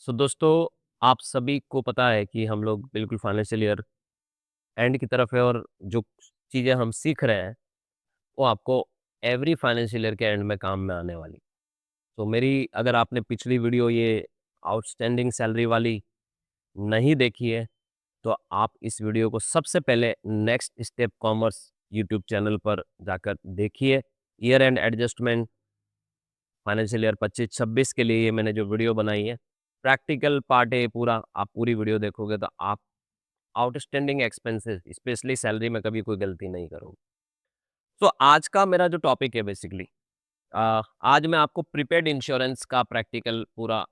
दोस्तों, आप सभी को पता है कि हम लोग बिल्कुल फाइनेंशियल ईयर एंड की तरफ है और जो चीज़ें हम सीख रहे हैं वो आपको एवरी फाइनेंशियल ईयर के एंड में काम में आने वाली। तो मेरी अगर आपने पिछली वीडियो ये आउटस्टैंडिंग सैलरी वाली नहीं देखी है तो आप इस वीडियो को सबसे पहले next step commerce YouTube channel पर जाकर देखिए। Year end adjustment financial year 25-26 के लिए ये मैंने जो वीडियो बनाई है, प्रैक्टिकल पार्ट है ये पूरा। आप पूरी वीडियो देखोगे तो आप आउटस्टैंडिंग एक्सपेंसेस स्पेशली सैलरी में कभी कोई गलती नहीं करोगे। तो आज का मेरा जो टॉपिक है बेसिकली, आज मैं आपको प्रीपेड इंश्योरेंस का प्रैक्टिकल पूरा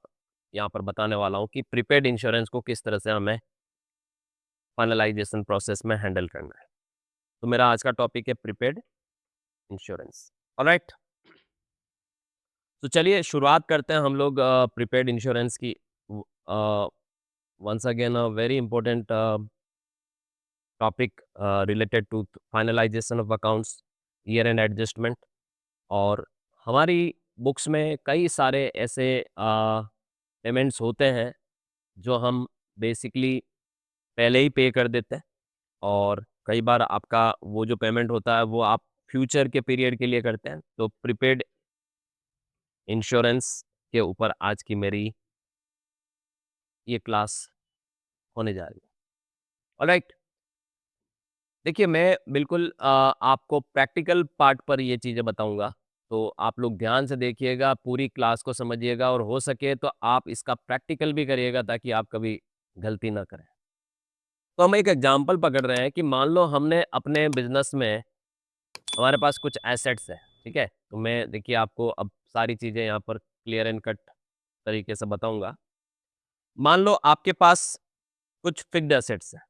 यहाँ पर बताने वाला हूँ कि प्रीपेड इंश्योरेंस को किस तरह से हमें फाइनलाइजेशन प्रोसेस में हैंडल करना है। तो मेरा आज का टॉपिक है प्रीपेड इंश्योरेंस। ऑलराइट, तो चलिए शुरुआत करते हैं हम लोग प्रीपेड इंश्योरेंस की। Once again a very important topic related to finalization of accounts, year end adjustment. और हमारी बुक्स में कई सारे ऐसे पेमेंट्स होते हैं जो हम बेसिकली पहले ही पे कर देते हैं, और कई बार आपका वो जो पेमेंट होता है वो आप फ्यूचर के पीरियड के लिए करते हैं। तो प्रीपेड इंश्योरेंस के ऊपर आज की मेरी ये क्लास होने जा रही है। ऑलराइट, देखिए मैं बिल्कुल आपको प्रैक्टिकल पार्ट पर ये चीज़ें बताऊँगा, तो आप लोग ध्यान से देखिएगा, पूरी क्लास को समझिएगा और हो सके तो आप इसका प्रैक्टिकल भी करिएगा ताकि आप कभी गलती ना करें। तो हम एक एग्ज़ाम्पल पकड़ रहे हैं कि मान लो हमने अपने बिज़नेस में हमारे पास कुछ एसेट्स हैं, ठीक है? तो मैं देखिए आपको अब सारी चीज़ें यहाँ पर क्लियर एंड कट तरीके से बताऊँगा। मान लो आपके पास कुछ फ़िक्स्ड एसेट्स हैं।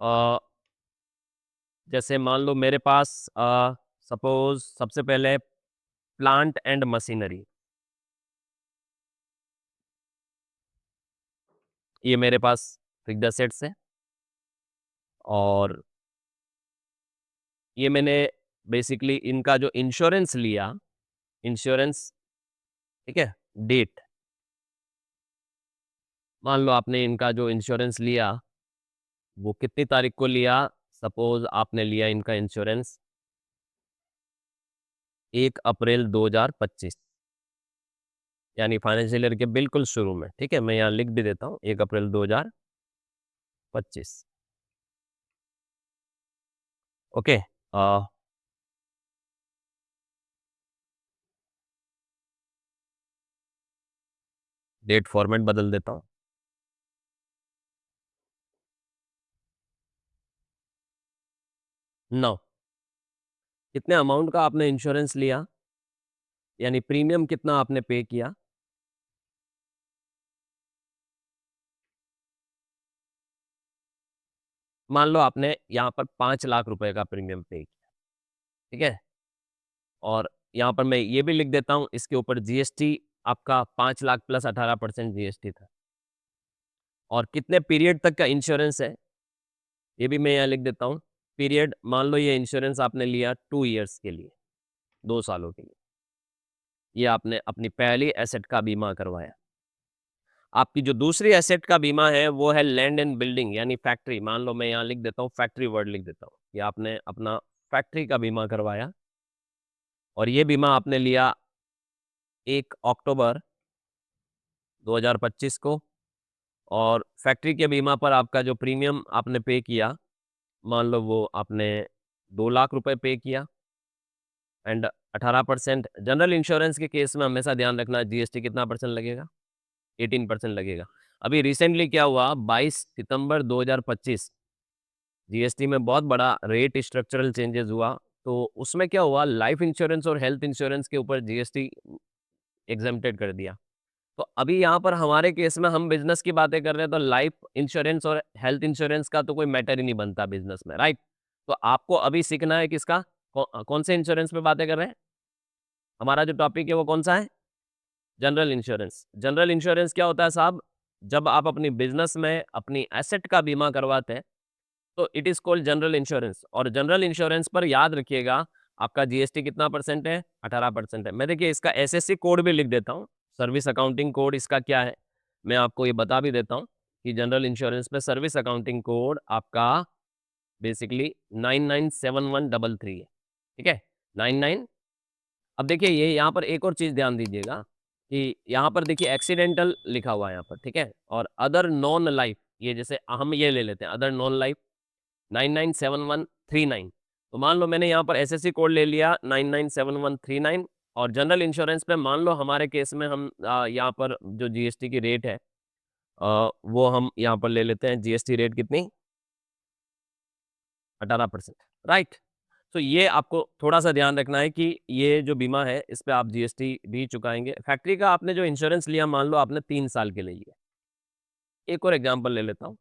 अ, जैसे मान लो मेरे पास सपोज़ सबसे पहले प्लांट एंड मशीनरी, ये मेरे पास फिक्स्ड एसेट्स है। और ये मैंने बेसिकली इनका जो इंश्योरेंस लिया, इंश्योरेंस, ठीक है, डेट, मान लो आपने इनका जो इंश्योरेंस लिया वो कितनी तारीख को लिया। सपोज आपने लिया इनका इंश्योरेंस 1 अप्रैल 2025, यानी फाइनेंशियल ईयर के बिल्कुल शुरू में। ठीक है, मैं यहाँ लिख भी देता हूँ 1 अप्रैल 2025। ओके, डेट फॉर्मेट बदल देता हूँ। नौ, कितने अमाउंट का आपने इंश्योरेंस लिया, यानी प्रीमियम कितना आपने पे किया। मान लो आपने यहाँ पर 5 लाख रुपए का प्रीमियम पे किया, ठीक है। और यहाँ पर मैं ये भी लिख देता हूँ, इसके ऊपर जीएसटी आपका 5 लाख प्लस 18% जीएसटी था। और कितने पीरियड तक का इंश्योरेंस है, ये भी मैं यहाँ लिख देता हूँ। पीरियड, मान लो ये इंश्योरेंस आपने लिया 2 ईयर्स के लिए, 2 सालों के लिए। ये आपने अपनी पहली एसेट का बीमा करवाया। आपकी जो दूसरी एसेट का बीमा है वो है लैंड एंड बिल्डिंग, यानी फैक्ट्री। मान लो मैं यहाँ लिख देता हूँ फैक्ट्री, वर्ड लिख देता हूँ कि आपने अपना फैक्ट्री का बीमा करवाया। और ये बीमा आपने लिया 1 अक्टूबर 2025 को। और फैक्ट्री के बीमा पर आपका जो प्रीमियम आपने पे किया, मान लो वो आपने 2 लाख रुपए पे किया। एंड 18%, जनरल इंश्योरेंस के केस में हमेशा ध्यान रखना जीएसटी कितना परसेंट लगेगा, 18% लगेगा। अभी रिसेंटली क्या हुआ, 22 सितंबर 2025 जीएसटी में बहुत बड़ा रेट स्ट्रक्चरल चेंजेस हुआ। तो उसमें क्या हुआ, लाइफ इंश्योरेंस और हेल्थ इंश्योरेंस के ऊपर जीएसटी एग्जेम्प्टेड कर दिया। तो अभी यहाँ पर हमारे केस में हम बिजनेस की बातें कर रहे हैं, तो लाइफ इंश्योरेंस और हेल्थ इंश्योरेंस का तो कोई मैटर ही नहीं बनता बिजनेस में, राइट। तो आपको अभी सीखना है किसका, कौन से इंश्योरेंस पे बातें कर रहे हैं। हमारा जो टॉपिक है वो कौन सा है, जनरल इंश्योरेंस। जनरल इंश्योरेंस क्या होता है साहब, जब आप अपनी बिजनेस में अपनी एसेट का बीमा करवाते हैं तो it is called general insurance. और जनरल इंश्योरेंस पर याद रखिएगा आपका जीएसटी कितना परसेंट है, 18% है। मैं देखिए इसका एसएससी कोड भी लिख देता हूँ, सर्विस अकाउंटिंग कोड इसका क्या है, मैं आपको ये बता भी देता हूँ कि जनरल इंश्योरेंस में सर्विस अकाउंटिंग कोड आपका बेसिकली 997133 है, ठीक है, 99। अब देखिए ये यहाँ पर एक और चीज़ ध्यान दीजिएगा कि यहाँ पर देखिए एक्सीडेंटल लिखा हुआ है यहाँ पर, ठीक है, और अदर नॉन लाइफ, ये जैसे हम ये ले लेते हैं अदर नॉन लाइफ 997139। तो मान लो मैंने यहाँ पर एसएससी कोड ले लिया 997139, और जनरल इंश्योरेंस पे मान लो हमारे केस में हम यहाँ पर जो जीएसटी की रेट है वो हम यहाँ पर ले लेते हैं, जीएसटी रेट कितनी, 18%, राइट। तो ये आपको थोड़ा-सा ध्यान रखना है कि ये जो बीमा है, इस पे आप जीएसटी भी चुकाएँगे। फैक्ट्री का आपने जो इंश्योरेंस लिया, मान लो आपने 3 साल के लिए लिया। एक और एग्ज़ाम्पल ले लेता हूँ,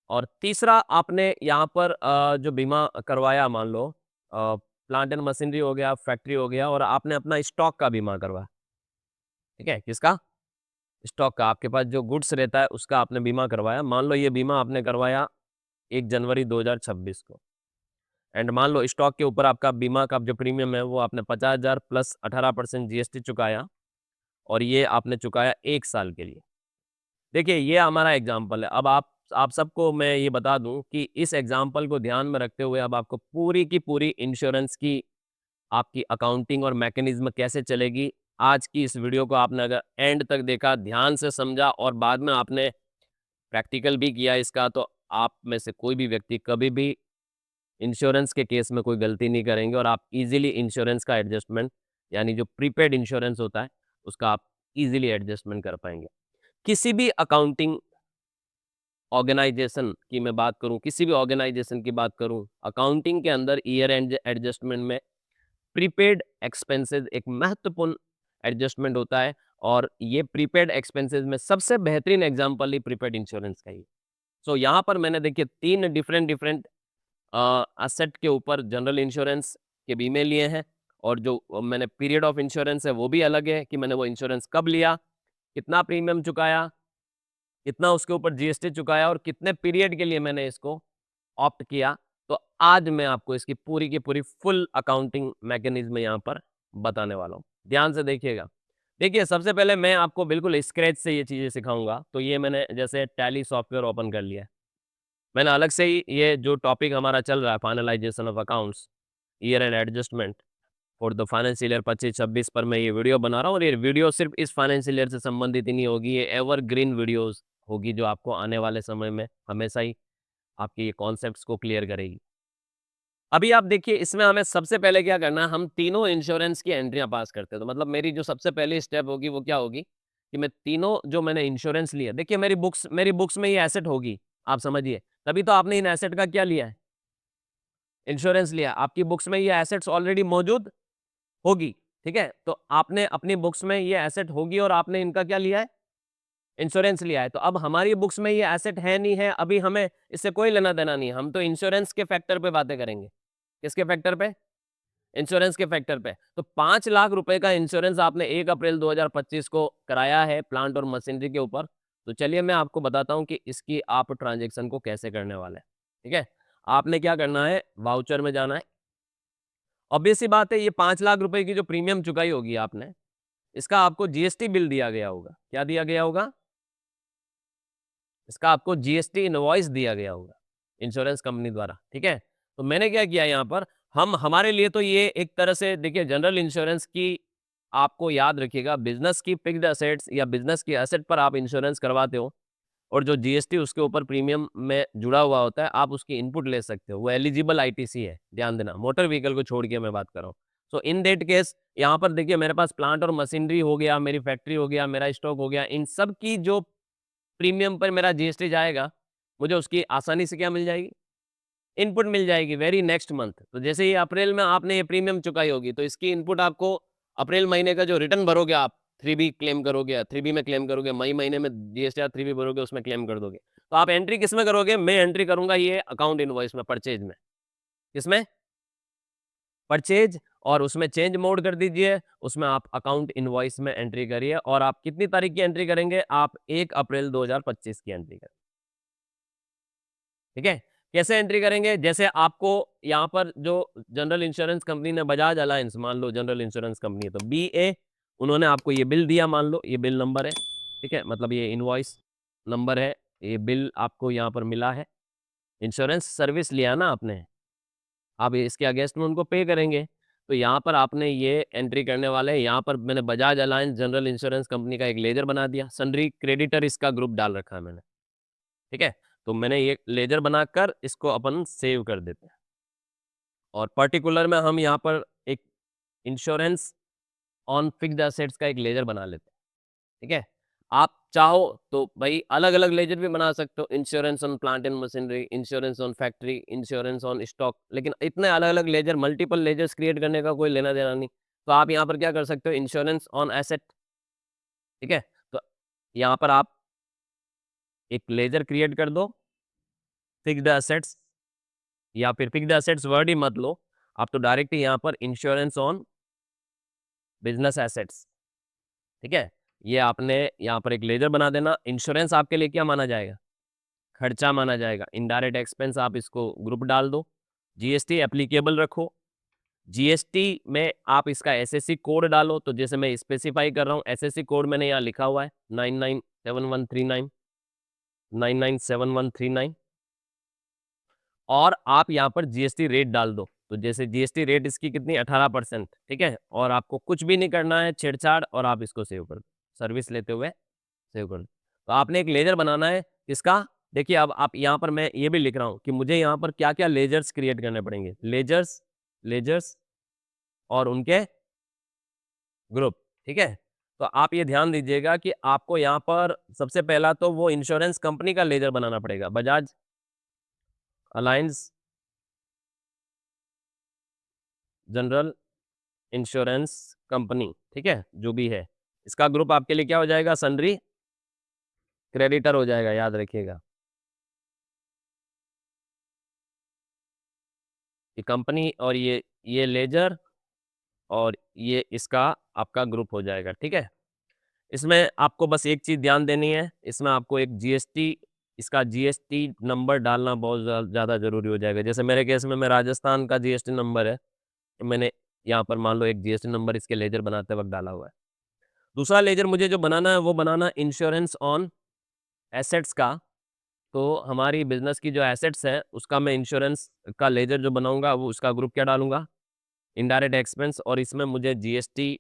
और तीसरा आपने यहाँ पर जो बीमा करवाया, मान लो प्लांट एंड मशीनरी हो गया, फैक्ट्री हो गया, और आपने अपना स्टॉक का बीमा करवाया, ठीक है? किसका? स्टॉक का। आपके पास जो गुड्स रहता है, उसका आपने बीमा करवाया। मान लो ये बीमा आपने करवाया 1 जनवरी 2026 को, एंड मान लो स्टॉक के ऊपर आपका बीमा का जो प्रीमियम है वो आपने 50,000 प्लस 18% जीएसटी चुकाया, और ये आपने चुकाया 1 साल के लिए। देखिए ये हमारा एग्जाम्पल है। अब आप सबको मैं ये बता दूं कि इस एग्जाम्पल को ध्यान में रखते हुए अब आपको पूरी की पूरी इंश्योरेंस की आपकी अकाउंटिंग और मैकेनिज्म कैसे चलेगी, आज की इस वीडियो को आपने अगर एंड तक देखा, ध्यान से समझा, और बाद में आपने प्रैक्टिकल भी किया इसका, तो आप में से कोई भी व्यक्ति कभी भी इंश्योरेंस के केस में कोई गलती नहीं करेंगे, और आप इजीली इंश्योरेंस का एडजस्टमेंट, यानी जो प्रीपेड इंश्योरेंस होता है उसका आप इजीली एडजस्टमेंट कर पाएंगे। किसी भी अकाउंटिंग ऑर्गेनाइजेशन की मैं बात करूं, किसी भी ऑर्गेनाइजेशन की बात करूं, अकाउंटिंग के अंदर ईयर एंड एडजस्टमेंट में प्रीपेड एक्सपेंसेस एक महत्वपूर्ण एडजस्टमेंट होता है, और ये प्रीपेड एक्सपेंसेस में सबसे बेहतरीन एग्जांपल ही प्रीपेड इंश्योरेंस का ही। सो यहाँ पर मैंने देखिए 3 डिफरेंट डिफरेंट असेट के ऊपर जनरल इंश्योरेंस के बीमे लिए हैं, और जो मैंने पीरियड ऑफ इंश्योरेंस है वो भी अलग है कि मैंने वो इंश्योरेंस कब लिया, कितना प्रीमियम चुकाया, कितना उसके ऊपर जीएसटी चुकाया, और कितने पीरियड के लिए मैंने इसको ऑप्ट किया। तो आज मैं आपको इसकी पूरी की पूरी फुल अकाउंटिंग मैकेनिज्म यहाँ पर बताने वाला हूँ। ध्यान से देखिएगा। देखिए सबसे पहले मैं आपको बिल्कुल स्क्रैच से ये चीज़ें सिखाऊंगा। तो ये मैंने जैसे टैली सॉफ्टवेयर ओपन कर लिया है। मैंने अलग से ही ये जो टॉपिक हमारा चल रहा है, finalisation of accounts, year end adjustment for the financial year 25-26 पर मैं ये वीडियो बना रहा हूँ, और ये वीडियो सिर्फ इस फाइनेंशियल ईयर से संबंधित ही नहीं होगी, ये एवरग्रीन वीडियोस होगी जो आपको आने वाले समय में हमेशा ही आपके ये कॉन्सेप्ट्स को क्लियर करेगी। अभी आप देखिए इसमें हमें सबसे पहले क्या करना है, हम तीनों इंश्योरेंस की एंट्रियां पास करते हैं। तो मतलब मेरी जो सबसे पहली स्टेप होगी वो क्या होगी कि मैं तीनों जो मैंने इंश्योरेंस लिया, देखिए मेरी बुक्स में ये एसेट होगी, आप समझिए, तभी तो आपने इन एसेट का क्या लिया है, इंश्योरेंस लिया। आपकी बुक्स में ये एसेट्स ऑलरेडी मौजूद होगी, ठीक है, तो आपने अपनी बुक्स में ये एसेट होगी और आपने इनका क्या लिया है, इंश्योरेंस लिया है। तो अब हमारी बुक्स में ये एसेट है नहीं है, अभी हमें इससे कोई लेना देना नहीं है, हम तो इंश्योरेंस के फैक्टर पे बातें करेंगे। किसके फैक्टर पे, इंश्योरेंस के फैक्टर पे। तो 5 लाख रुपए का इंश्योरेंस आपने 1 अप्रैल 2025 को कराया है प्लांट और मशीनरी के ऊपर। तो चलिए मैं आपको बताता हूँ कि इसकी आप ट्रांजैक्शन को कैसे करने वाले हैं, ठीक है। आपने क्या करना है, वाउचर में जाना है। ऑब्वियस सी बात है, ये 5 लाख रुपए की जो प्रीमियम चुकाई होगी आपने, इसका आपको जीएसटी बिल दिया गया होगा। क्या दिया गया होगा? इसका आपको जीएसटी इनवॉइस दिया गया होगा, इंश्योरेंस कंपनी द्वारा, ठीक है। तो मैंने क्या किया यहाँ पर, हम हमारे लिए तो ये एक तरह से देखिए जनरल इंश्योरेंस की, आपको याद रखिएगा, बिजनेस की फिक्स्ड असेट्स या बिजनेस की एसेट पर आप इंश्योरेंस करवाते हो, और जो जीएसटी उसके ऊपर प्रीमियम में जुड़ा हुआ होता है, आप उसकी इनपुट ले सकते हो, वो एलिजिबल आईटीसी है, ध्यान देना, मोटर व्हीकल को छोड़ के मैं बात कर रहा हूँ। सो इन दैट केस यहाँ पर देखिए मेरे पास प्लांट और मशीनरी हो गया, मेरी फैक्ट्री हो गया, मेरा स्टॉक हो गया, इन सब की जो प्रीमियम पर मेरा जीएसटी जाएगा, मुझे उसकी आसानी से क्या मिल जाएगी, इनपुट मिल जाएगी वेरी नेक्स्ट मंथ। तो जैसे ही अप्रैल में आपने ये प्रीमियम चुकाई होगी, तो इसकी इनपुट आपको अप्रैल महीने का जो रिटर्न भरोगे आप, 3B क्लेम करोगे, 3B में क्लेम करोगे, मई महीने में जीएसटी आप 3B भरोगे, उसमें क्लेम कर दोगे। तो आप एंट्री किस में करोगे? मैं एंट्री करूंगा ये अकाउंट इनवॉइस में, परचेज में। किसमें? परचेज, और उसमें चेंज मोड कर दीजिए, उसमें आप अकाउंट इनवॉइस में एंट्री करिए, और आप कितनी तारीख की एंट्री करेंगे? आप 1 अप्रैल 2025 की एंट्री करेंगे, ठीक है। कैसे एंट्री करेंगे? जैसे आपको यहाँ पर जो जनरल इंश्योरेंस कंपनी ने, बजाज अलायंस मान लो जनरल इंश्योरेंस कंपनी है, तो BA उन्होंने आपको ये बिल दिया, मान लो ये बिल नंबर है, ठीक है, मतलब ये इनवॉइस नंबर है, ये बिल आपको यहाँ पर मिला है, इंश्योरेंस सर्विस लिया ना आपने, आप इसके अगेंस्ट में उनको पे करेंगे। तो यहाँ पर आपने ये एंट्री करने वाले हैं, यहाँ पर मैंने Bajaj alliance general insurance company का एक लेजर बना दिया, सन्ड्री क्रेडिटर इसका ग्रुप डाल रखा है मैंने, ठीक है। तो मैंने ये लेजर बनाकर इसको अपन सेव कर देते हैं, और पर्टिकुलर में हम यहाँ पर एक इंश्योरेंस ऑन फिक्स्ड एसेट्स का एक लेजर बना लेते हैं, ठीक है। आप चाहो तो भाई अलग अलग लेजर भी बना सकते हो, insurance on plant and machinery, insurance on factory, insurance on stock, लेकिन इतने अलग अलग लेजर, मल्टीपल लेजर्स क्रिएट करने का कोई लेना देना नहीं। तो आप यहाँ पर क्या कर सकते हो, इंश्योरेंस ऑन एसेट, ठीक है। तो यहाँ पर आप एक लेजर क्रिएट कर दो, फिक्स्ड एसेट्स, या फिर फिक्स्ड एसेट्स वर्ड ही मत लो, आप तो डायरेक्ट ही यहाँ पर इंश्योरेंस ऑन बिजनेस एसेट्स, ठीक है। ये आपने यहाँ पर एक लेजर बना देना। इंश्योरेंस आपके लिए क्या माना जाएगा, खर्चा माना जाएगा, इनडायरेक्ट एक्सपेंस आप इसको ग्रुप डाल दो, जीएसटी एप्लीकेबल रखो, जीएसटी में आप इसका एसएससी कोड डालो। तो जैसे मैं स्पेसिफाई कर रहा हूँ, एसएससी कोड मैंने यहाँ लिखा हुआ है 997139, 997139, और आप यहाँ पर जीएसटी रेट डाल दो। तो जैसे जीएसटी रेट इसकी कितनी, 18%, ठीक है। और आपको कुछ भी नहीं करना है, छेड़छाड़, और आप इसको सेव कर दो, सर्विस लेते हुए सेव कर दो। तो आपने एक लेजर बनाना है इसका। देखिए अब आप यहाँ पर, मैं ये भी लिख रहा हूँ कि मुझे यहाँ पर क्या क्या लेजर्स क्रिएट करने पड़ेंगे, लेजर्स, लेजर्स और उनके ग्रुप, ठीक है। तो आप ये ध्यान दीजिएगा कि आपको यहाँ पर सबसे पहला तो वो इंश्योरेंस कंपनी का लेजर बनाना पड़ेगा, Bajaj alliance general insurance company, ठीक है, जो भी है, इसका ग्रुप आपके लिए क्या हो जाएगा, सन्ड्री क्रेडिटर हो जाएगा, याद रखिएगा। ये कंपनी और ये लेजर और ये इसका आपका ग्रुप हो जाएगा, ठीक है। इसमें आपको बस एक चीज़ ध्यान देनी है, इसमें आपको एक जीएसटी, इसका जीएसटी नंबर डालना बहुत ज़्यादा ज़रूरी हो जाएगा। जैसे मेरे केस में मैं राजस्थान का जीएसटी नंबर है, तो मैंने यहाँ पर मान लो एक जीएसटी नंबर इसके लेजर बनाते वक्त डाला हुआ है। दूसरा लेजर मुझे जो बनाना है वो बनाना इंश्योरेंस ऑन एसेट्स का। तो हमारी बिजनेस की जो एसेट्स है उसका मैं इंश्योरेंस का लेजर जो बनाऊंगा वो उसका ग्रुप क्या डालूंगा, इनडायरेक्ट एक्सपेंस, और इसमें मुझे जीएसटी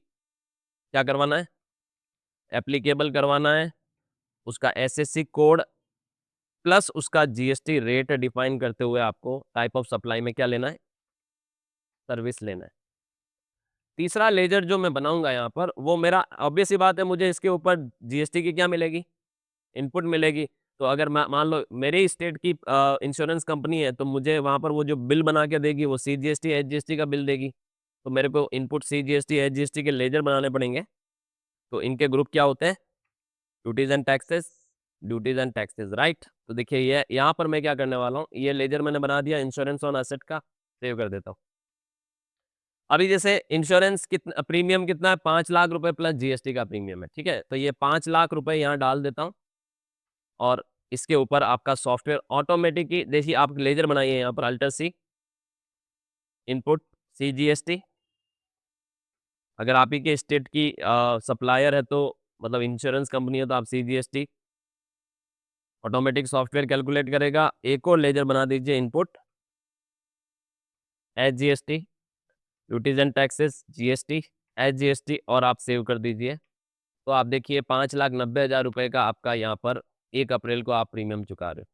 क्या करवाना है, एप्लीकेबल करवाना है, उसका एसएससी कोड प्लस उसका जीएसटी रेट डिफाइन करते हुए आपको टाइप ऑफ सप्लाई में क्या लेना है, सर्विस लेना है। तीसरा लेजर जो मैं बनाऊंगा यहाँ पर, वो मेरा ऑब्वियस सी बात है, मुझे इसके ऊपर जीएसटी की क्या मिलेगी, इनपुट मिलेगी। तो अगर मान लो मेरे स्टेट की इंश्योरेंस कंपनी है, तो मुझे वहाँ पर वो जो बिल बना के देगी वो सीजीएसटी एचजीएसटी का बिल देगी। तो मेरे को इनपुट सीजीएसटी एचजीएसटी के लेजर बनाने पड़ेंगे। तो इनके ग्रुप क्या होते हैं, duties and taxes, duties and taxes, right. तो देखिए ये यहाँ पर मैं क्या करने वाला हूँ, ये लेजर मैंने बना दिया इंश्योरेंस ऑन एसेट का, सेव कर देता हूँ। अभी जैसे इंश्योरेंस कितना प्रीमियम कितना है, 5 लाख रुपए प्लस जीएसटी का प्रीमियम है, ठीक है। तो ये 5 लाख रुपए यहाँ डाल देता हूँ, और इसके ऊपर आपका सॉफ्टवेयर ऑटोमेटिक ही, देखिए आप लेजर बनाइए यहाँ पर, अल्टर सी, इनपुट सीजीएसटी। अगर आप ही के स्टेट की सप्लायर है, तो मतलब इंश्योरेंस कंपनी है, तो आप सीजीएसटी, ऑटोमेटिक सॉफ्टवेयर कैलकुलेट करेगा। एक और लेजर बना दीजिए, input HGST, duties and taxes, GST, HGST, और आप सेव कर दीजिए। तो आप देखिए 5,90,000 रुपए का आपका यहाँ पर 1 अप्रैल को आप प्रीमियम चुका रहे हो।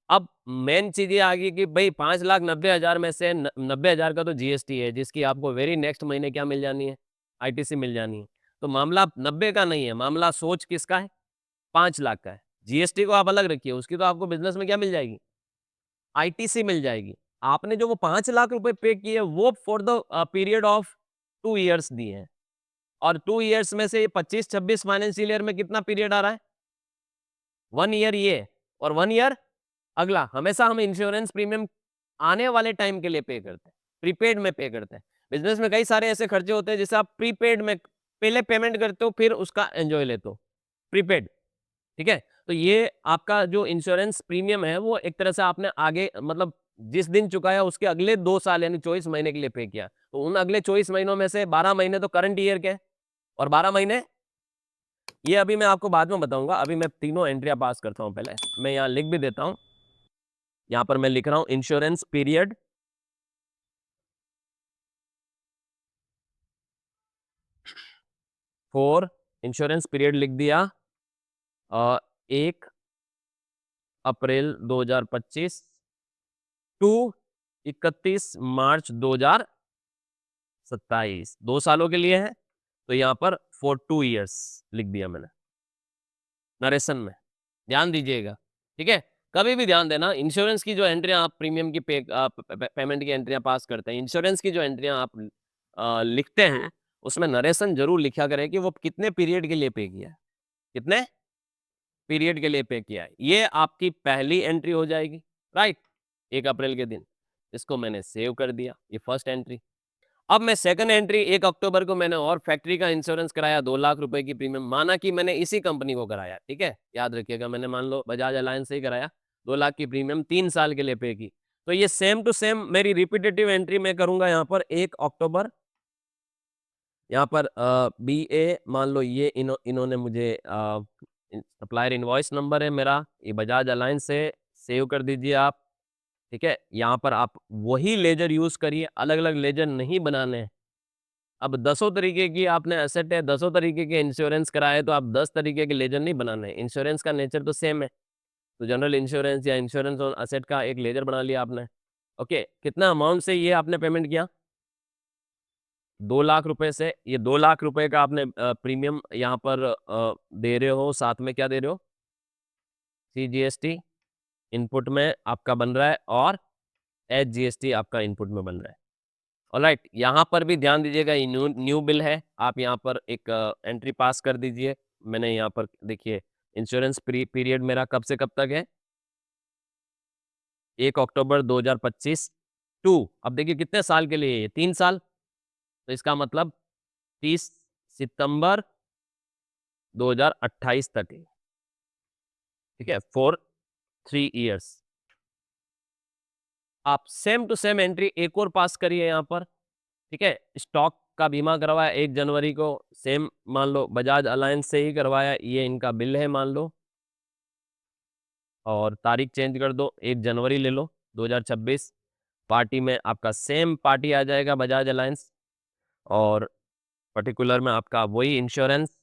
अब मेन चीज़ ये आ गई कि भाई 5,90,000 में से 90,000 का तो जीएसटी है, जिसकी आपको वेरी नेक्स्ट महीने क्या मिल जानी है, आईटीसी मिल जानी है। तो मामला 90 का नहीं है, मामला सोच किसका है, 5 लाख का है। जीएसटी को आप अलग रखिए, उसकी तो आपको बिजनेस में क्या मिल जाएगी, आईटीसी मिल जाएगी। आपने जो वो 5 लाख रुपए पे किए वो for the period of 2 years दिए हैं, और 2 ईयर्स में से 25-26 फाइनेंशियल ईयर में कितना पीरियड आ रहा है, 1 ईयर ये और 1 ईयर अगला। हमेशा हम इंश्योरेंस प्रीमियम आने वाले टाइम के लिए पे करते हैं, प्रीपेड में पे करते हैं। बिजनेस में कई सारे ऐसे खर्चे होते हैं जिसे आप प्रीपेड में पहले पेमेंट करते हो, फिर उसका एंजॉय लेते हो, प्रीपेड, ठीक है। तो ये आपका जो इंश्योरेंस प्रीमियम है वो एक तरह से आपने आगे मतलब जिस दिन चुकाया उसके अगले 2 साल यानी 24 महीने के लिए पे किया। तो उन अगले 24 महीनों में से 12 महीने तो करंट ईयर के हैं, और 12 महीने ये अभी मैं आपको बाद में बताऊंगा। अभी मैं तीनों एंट्रियां पास करता हूं। पहले मैं यहाँ लिख भी देता हूं। यहाँ पर मैं लिख रहा हूं insurance period for, insurance period लिख दिया 1 अप्रैल 2025 टू 31 मार्च 2027, 2 सालों के लिए है। तो यहाँ पर फॉर 2 इयर्स लिख दिया मैंने नरेशन में। ध्यान दीजिएगा, ठीक है। कभी भी ध्यान देना, इंश्योरेंस की जो एंट्रियां आप प्रीमियम की पेमेंट की एंट्रियां पास करते हैं, इंश्योरेंस की जो एंट्रियां आप लिखते हैं, उसमें नरेशन जरूर लिखा करें कि वो कितने पीरियड के लिए पे किया है, कितने पीरियड के लिए पे किया है। ये आपकी पहली एंट्री हो जाएगी, राइट, 1 अप्रैल के दिन। इसको मैंने सेव कर दिया, ये फर्स्ट एंट्री। अब मैं सेकंड एंट्री 1 अक्टूबर को मैंने और फैक्ट्री का इंश्योरेंस कराया 2 लाख रुपए की प्रीमियम, माना कि मैंने इसी कंपनी को कराया, ठीक है, याद रखिएगा, मैंने मान लो बजाज अलायंस से ही कराया, 2 लाख की प्रीमियम 3 साल के लिए पे की। तो ये सेम टू सेम मेरी रिपीटेटिव एंट्री मैं करूंगा यहाँ पर 1 अक्टूबर। यहाँ पर बी ए मान लो ये इन्होंने मुझे सप्लायर इनवॉइस नंबर है मेरा, ये बजाज अलायंस से सेव कर दीजिए आप, ठीक है। यहाँ पर आप वही लेजर यूज करिए, अलग अलग लेजर नहीं बनाने हैं। अब 10 तरीके की आपने एसेट है, 10 तरीके के इंश्योरेंस कराए, तो आप 10 तरीके के लेजर नहीं बनाने। इंश्योरेंस का नेचर तो सेम है, तो जनरल इंश्योरेंस या इंश्योरेंस ऑन एसेट का एक लेजर बना लिया आपने। ओके, कितना अमाउंट से ये आपने पेमेंट किया? 2 लाख रुपए से। ये 2 लाख रुपए का आपने प्रीमियम यहाँ पर दे रहे हो, साथ में क्या दे रहे हो? CGST इनपुट में आपका बन रहा है और HGST आपका इनपुट में बन रहा है। ऑलराइट, यहाँ पर भी ध्यान दीजिएगा, ये न्यू बिल है। आप यहाँ पर एक एंट्री पास कर दीजिए। मैंने यहाँ पर देखिए, इंश्योरेंस पीरियड मेरा कब से कब तक है? 1 अक्टूबर 2025 टू, अब देखिए कितने साल के लिए, ये 3 साल, तो इसका मतलब 30 सितंबर 2028 तक है, ठीक है, फॉर 3 इयर्स। आप सेम टू सेम एंट्री एक और पास करिए यहाँ पर, ठीक है। स्टॉक का बीमा करवाया 1 जनवरी को, सेम मान लो बजाज अलायंस से ही करवाया, ये इनका बिल है मान लो, और तारीख चेंज कर दो, 1 जनवरी ले लो 2026। पार्टी में आपका सेम पार्टी आ जाएगा बजाज अलायंस, और पर्टिकुलर में आपका वही इंश्योरेंस।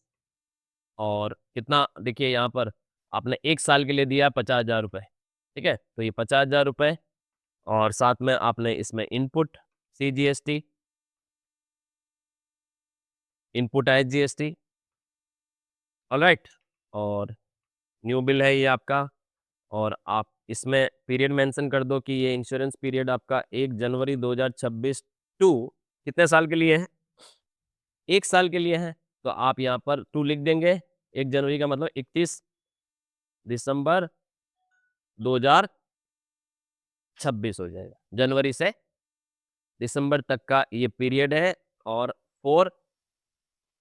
और कितना देखिए, यहाँ पर आपने 1 साल के लिए दिया 50,000 रुपये, ठीक है, तो ये 50,000 रुपये, और साथ में आपने इसमें input CGST, input HGST, alright, और न्यू बिल है ये आपका। और आप इसमें पीरियड मेंशन कर दो कि ये इंश्योरेंस पीरियड आपका 1 जनवरी 2026 टू कितने साल के लिए है? 1 साल के लिए है। तो आप यहाँ पर 2 लिख देंगे, 1 जनवरी का मतलब 31 दिसंबर 2026 हो जाएगा। जनवरी से दिसंबर तक का ये पीरियड है, और फॉर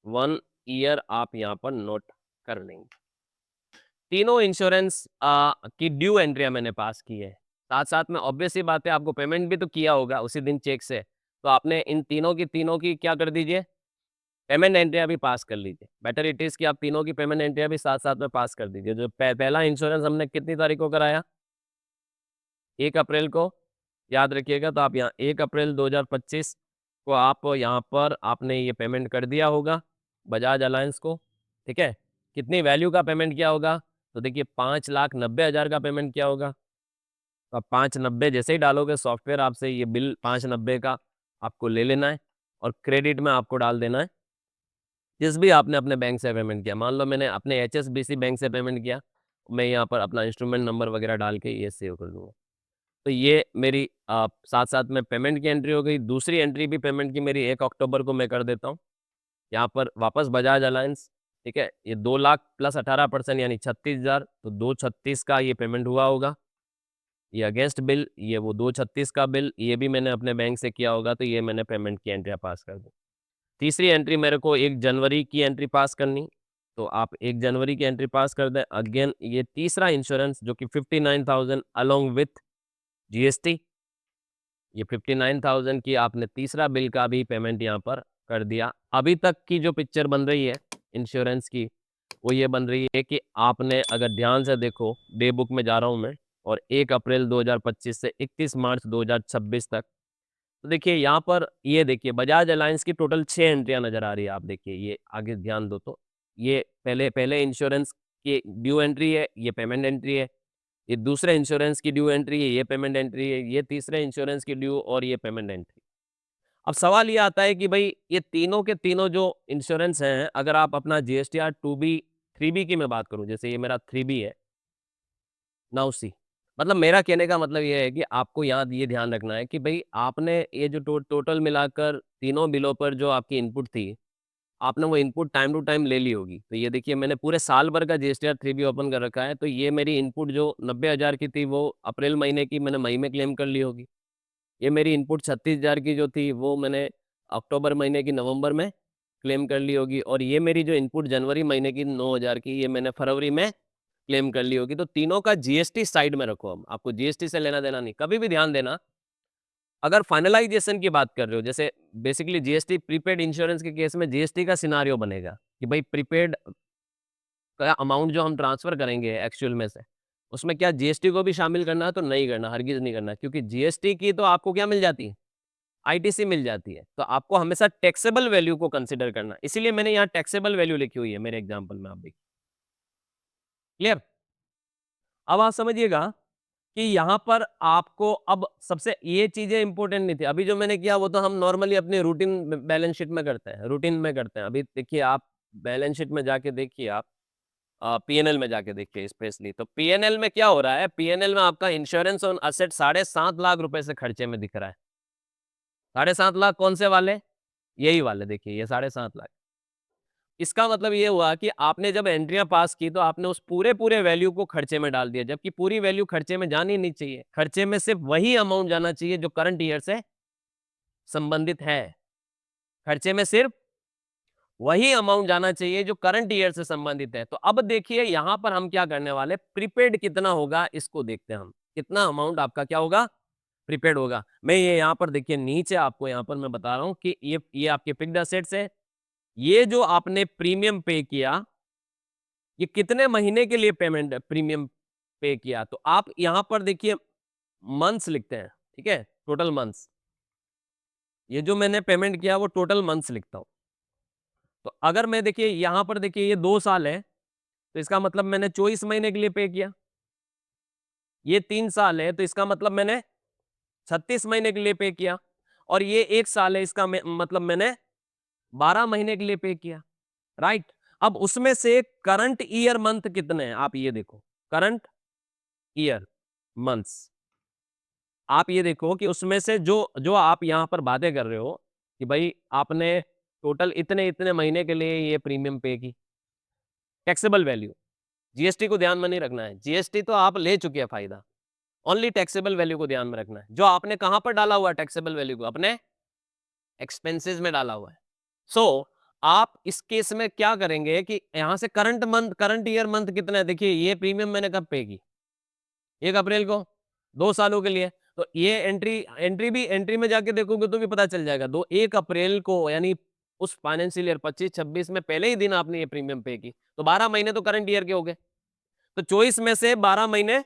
1 ईयर आप यहाँ पर नोट कर लेंगे। तीनों इंश्योरेंस की ड्यू एंट्रियां मैंने पास की है। साथ साथ में ऑब्वियस ही बात है, आपको पेमेंट भी तो किया होगा उसी दिन चेक से, तो आपने इन तीनों की क्या कर दीजिए, पेमेंट एंट्रियां भी पास कर लीजिए। बेटर इट इज कि आप तीनों की पेमेंट एंट्रियां भी साथ साथ में पास कर दीजिए। जो पहला इंश्योरेंस हमने कितनी तारीख को कराया? 1 अप्रैल को, याद रखिएगा। तो आप यहाँ 1 अप्रैल 2025 को आप यहाँ पर आपने ये पेमेंट कर दिया होगा बजाज अलायंस को, ठीक है। कितनी वैल्यू का पेमेंट किया होगा? तो देखिए 5,90,000 का पेमेंट किया होगा। तो आप 590 जैसे ही डालोगे, सॉफ्टवेयर आपसे ये बिल 590 का आपको ले लेना है, और क्रेडिट में आपको डाल देना है जिस भी आपने अपने बैंक से पेमेंट किया। मान लो मैंने अपने HSBC बैंक से पेमेंट किया, मैं यहाँ पर अपना इंस्ट्रूमेंट नंबर वगैरह डाल के ये सेव कर दूंगा। तो ये मेरी साथ साथ में पेमेंट की एंट्री हो गई। दूसरी एंट्री भी पेमेंट की मेरी 1 अक्टूबर को मैं कर देता हूँ। यहाँ पर वापस बजाज अलायंस, ठीक है, ये 2 लाख प्लस 18% यानी 36,000, तो 236 का ये पेमेंट हुआ होगा। ये अगेंस्ट बिल, ये वो 236 का बिल, ये भी मैंने अपने बैंक से किया होगा, तो ये मैंने पेमेंट की एंट्री पास कर दी। तीसरी एंट्री मेरे को 1 जनवरी की एंट्री पास करनी, तो आप 1 जनवरी की एंट्री पास कर दें। अगेन ये तीसरा इंश्योरेंस जो कि 59,000 अलोंग विथ GST, ये 59,000 की आपने तीसरा बिल का भी पेमेंट यहाँ पर कर दिया। अभी तक की जो पिक्चर बन रही है इंश्योरेंस की, वो ये बन रही है कि आपने अगर ध्यान से देखो, डे बुक में जा रहा हूँ मैं, और 1 अप्रैल 2025 से 31 मार्च 2026 तक, तो देखिए यहाँ पर ये देखिए बजाज अलायंस की टोटल 6 एंट्रियाँ नज़र आ रही है। आप देखिए ये आगे ध्यान दो तो, ये पहले पहले इंश्योरेंस की ड्यू एंट्री है, ये पेमेंट एंट्री है। ये दूसरे इंश्योरेंस की ड्यू एंट्री है, ये पेमेंट एंट्री है। ये तीसरे इंश्योरेंस की ड्यू और ये पेमेंट एंट्री। अब सवाल ये आता है कि भई ये तीनों के तीनों जो इंश्योरेंस हैं, अगर आप अपना जीएसटीआर 2B 3B की मैं बात करूँ, जैसे ये मेरा 3B है, नाउ सी, मतलब मेरा कहने का मतलब ये है कि आपको यहाँ ये ध्यान रखना है कि भई आपने ये जो टोटल मिलाकर तीनों बिलों पर जो आपकी इनपुट थी, आपने वो इनपुट टाइम टू टाइम ले ली होगी। तो ये देखिए मैंने पूरे साल भर का जीएसटीआर 3B ओपन कर रखा है, तो ये मेरी इनपुट जो 90,000 की थी, वो अप्रैल महीने की मैंने मई में क्लेम कर ली होगी। ये मेरी इनपुट 36,000 की जो थी, वो मैंने अक्टूबर महीने की नवंबर में क्लेम कर ली होगी, और ये मेरी जो इनपुट जनवरी महीने की 9,000 की, ये मैंने फरवरी में क्लेम कर ली होगी। तो तीनों का जीएसटी साइड में रखो हम, आपको जीएसटी से लेना-देना नहीं। कभी भी ध्यान देना, अगर फाइनलाइज़ेशन की बात कर रहे हो, जैसे बेसिकली जीएसटी प्रीपेड इंश्योरेंस के केस में जीएसटी का सिनेरियो बनेगा कि भई प्रीपेड का अमाउंट जो हम ट्रांसफ़र करेंगे एक्चुअल में से, उसमें क्या जीएसटी को भी शामिल करना है? तो नहीं करना, हरगिज़ नहीं करना, क्योंकि जीएसटी की तो आपको क्या मिल जाती है? आईटीसी मिल जाती है। तो आपको हमेशा टैक्सेबल वैल्यू को कंसीडर करना है। इसीलिए मैंने यहाँ टैक्सेबल वैल्यू लिखी हुई है मेरे एग्ज़ाम्पल में, आप देखिए। क्लियर? अब आप समझिएगा कि यहाँ पर आपको अब सबसे ये चीज़ें इम्पोर्टेंट नहीं थी। अभी जो मैंने किया वो तो हम नॉर्मली अपने रूटीन बैलेंस शीट में करते हैं, रूटीन में करते हैं। अभी देखिए आप बैलेंस शीट में जाके देखिए, आप पीएनएल में जाके देखिए स्पेशली। तो पीएनएल में क्या हो रहा है? पीएनएल में आपका इंश्योरेंस ऑन असेट 7.5 लाख रुपए से खर्चे में दिख रहा है। 7.5 लाख कौन से वाले? यही वाले देखिए, ये 7.5 लाख। इसका मतलब ये हुआ कि आपने जब एंट्रियाँ पास की, तो आपने उस पूरे वैल्यू को खर्चे में डाल दिया, जबकि पूरी वैल्यू खर्चे में जानी नहीं चाहिए। खर्चे में सिर्फ वही अमाउंट जाना चाहिए जो करंट ईयर से संबंधित है। खर्चे में सिर्फ वही अमाउंट जाना चाहिए जो करंट ईयर से संबंधित है। तो अब देखिए यहाँ पर हम क्या करने वाले, प्रीपेड कितना होगा इसको देखते हैं हम। कितना अमाउंट आपका क्या होगा? प्रीपेड होगा। मैं ये यहाँ पर देखिए नीचे आपको यहाँ पर मैं बता रहा हूँ कि ये आपके फिक्स्ड असेट्स है। ये जो आपने प्रीमियम पे किया, ये कितने महीने के लिए पेमेंट प्रीमियम पे किया? तो आप यहाँ पर देखिए मंथ्स लिखते हैं, ठीक है? Total months. ये जो मैंने पेमेंट किया वो टोटल मंथ्स लिखता हूँ। तो अगर मैं देखिए यहाँ पर देखिए ये 2 साल है, तो इसका मतलब मैंने 24 महीने के लिए पे किया। ये 3 साल है, तो इसका मतलब मैंने 36 महीने के लिए पे किया, और ये 1 साल है, इसका मतलब मैंने 12 महीने के लिए पे किया, राइट? अब उसमें से करंट ईयर मंथ कितने हैं? आप ये देखो, करंट ईयर मंथ्स। आप ये देखो कि उसमें से जो जो आप यहाँ पर बातें कर रहे हो कि भाई आपने टोटल इतने-इतने महीने के लिए ये प्रीमियम पे की, टैक्सेबल वैल्यू, जीएसटी को ध्यान में नहीं रखना है। जीएसटी तो आप ले चुके हैं फ़ायदा, ओनली टैक्सेबल वैल्यू को ध्यान में रखना है। जो आपने कहाँ पर डाला हुआ है टैक्सेबल वैल्यू को? अपने एक्सपेंसेस में डाला हुआ है। सो आप इस केस में क्या करेंगे कि यहाँ से current month, current year month कितना है? देखिए ये प्रीमियम मैंने कब पे की? 1 अप्रैल को, 2 सालों के लिए। तो ये एंट्री में जाके देखोगे तो भी पता चल जाएगा। 1 अप्रैल को, यानी उस फाइनेंशियल ईयर 25-26 में पहले ही दिन आपने ये प्रीमियम पे की। तो 12 महीने तो करंट ईयर के हो गए। तो 24 में से 12 महीने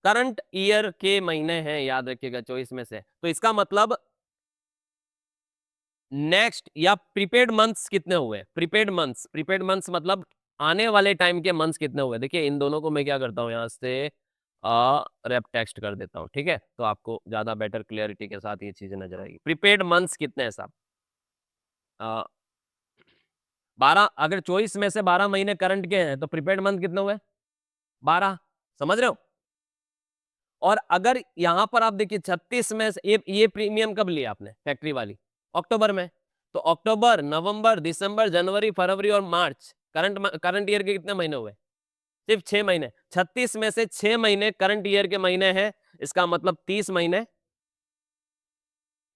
करंट ईयर के महीने हैं, याद रखिएगा 24 में से। तो इसका मतलब नेक्स्ट या प्रीपेड मंथ्स कितने हुए? प्रीपेड मंथ्स मतलब आने वाले टाइम के मंथ्स कितने हुए? देखिए इन दोनों को मैं क्या करता हूँ यहाँ से रैप टेक्स्ट कर देता हूँ, ठीक है? तो आपको ज़्यादा बेटर क्लैरिटी के साथ ये चीज़ें नज़र आएगी। प्रीपेड मंथ्स कितने हैं साहब? अ, 12, अगर 24 में से 12 महीने करंट के हैं, तो प्रीपेड मंथ कितने हुए? 12, समझ रहे हो? और अगर यहाँ पर आप देखिए 36 में से ये प्रीमियम कब लिया आपने फैक्ट्री वाली? अक्टूबर में। तो अक्टूबर, नवंबर, दिसंबर, जनवरी, फरवरी और मार्च करंट ईयर के कितने महीने हुए? सिर्फ 6 महीने। 36 में से 6 महीने करंट ईयर के महीने हैं, इसका मतलब 30 महीने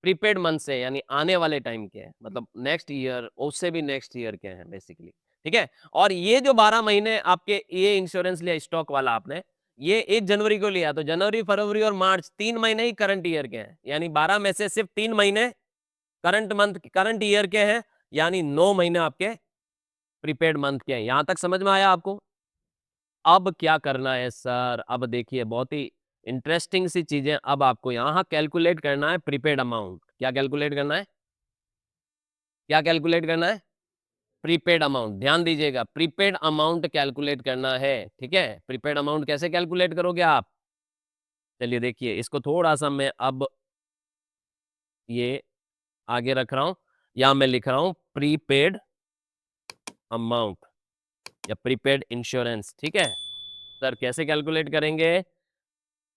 प्रीपेड मंथ से, यानी आने वाले टाइम के हैं, मतलब नेक्स्ट ईयर, उससे भी नेक्स्ट ईयर के हैं बेसिकली, ठीक है? और ये जो 12 महीने आपके ये इंश्योरेंस लिया स्टॉक वाला आपने, ये 1 जनवरी को लिया, तो जनवरी, फरवरी और मार्च 3 महीने ही करंट ईयर के हैं, यानी 12 में से सिर्फ 3 महीने करंट ईयर के हैं, यानी 9 महीने आपके प्रीपेड मंथ के हैं। यहां तक समझ में आया आपको? अब क्या करना है सर? अब देखिए, बहुत ही इंटरेस्टिंग सी चीजें अब आपको यहां कैलकुलेट करना है। प्रीपेड अमाउंट क्या कैलकुलेट करना है? क्या कैलकुलेट करना है? Prepaid amount. ध्यान दीजिएगा, प्रीपेड अमाउंट कैलकुलेट करना है, ठीक है। प्रीपेड अमाउंट कैसे कैलकुलेट करोगे आप? चलिए देखिए, इसको थोड़ा सा मैं अब ये आगे रख रहा हूं, या मैं लिख रहा हूं प्रीपेड अमाउंट या प्रीपेड इंश्योरेंस, ठीक है। सर कैसे कैलकुलेट करेंगे?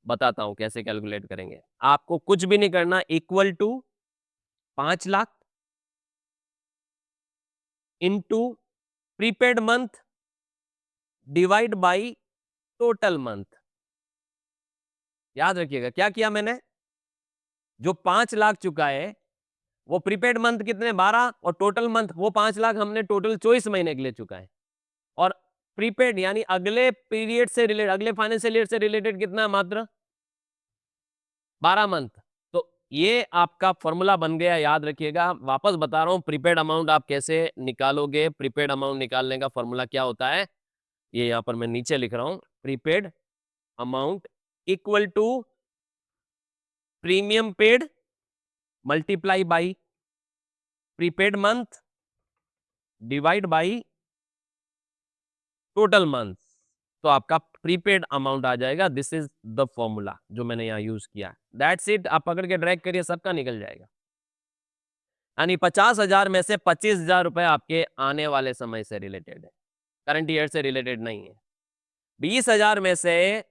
बताता हूं कैसे कैलकुलेट करेंगे। आपको कुछ भी नहीं करना, equal to 5 lakh into prepaid month divide by total month. याद रखिएगा क्या किया मैंने, जो 5 लाख चुका है वो प्रीपेड मंथ कितने 12, और टोटल मंथ वो 5 लाख हमने टोटल 24 महीने के लिए चुका है। और प्रीपेड यानी अगले पीरियड से रिलेटेड, अगले फाइनेंशियल ईयर से रिलेटेड कितना है? मात्र 12 मंथ। तो ये आपका फॉर्मूला बन गया, याद रखिएगा। वापस बता रहा हूं, प्रीपेड अमाउंट आप कैसे निकालोगे। प्रीपेड अमाउंट निकालने का फॉर्मूला क्या होता है, ये यहां पर मैं नीचे लिख रहा हूं। Prepaid amount equal to premium paid multiply by prepaid month divide by total month. तो आपका प्रीपेड अमाउंट आ जाएगा। दिस इज द फॉर्मूला जो मैंने यहां यूज किया। That's it. आप पकड़ के ड्रैग करिए, सबका निकल जाएगा। यानी 50,000 में से 25,000 रुपए आपके आने वाले समय से रिलेटेड है, करंट ईयर से रिलेटेड नहीं है। 20,000 में से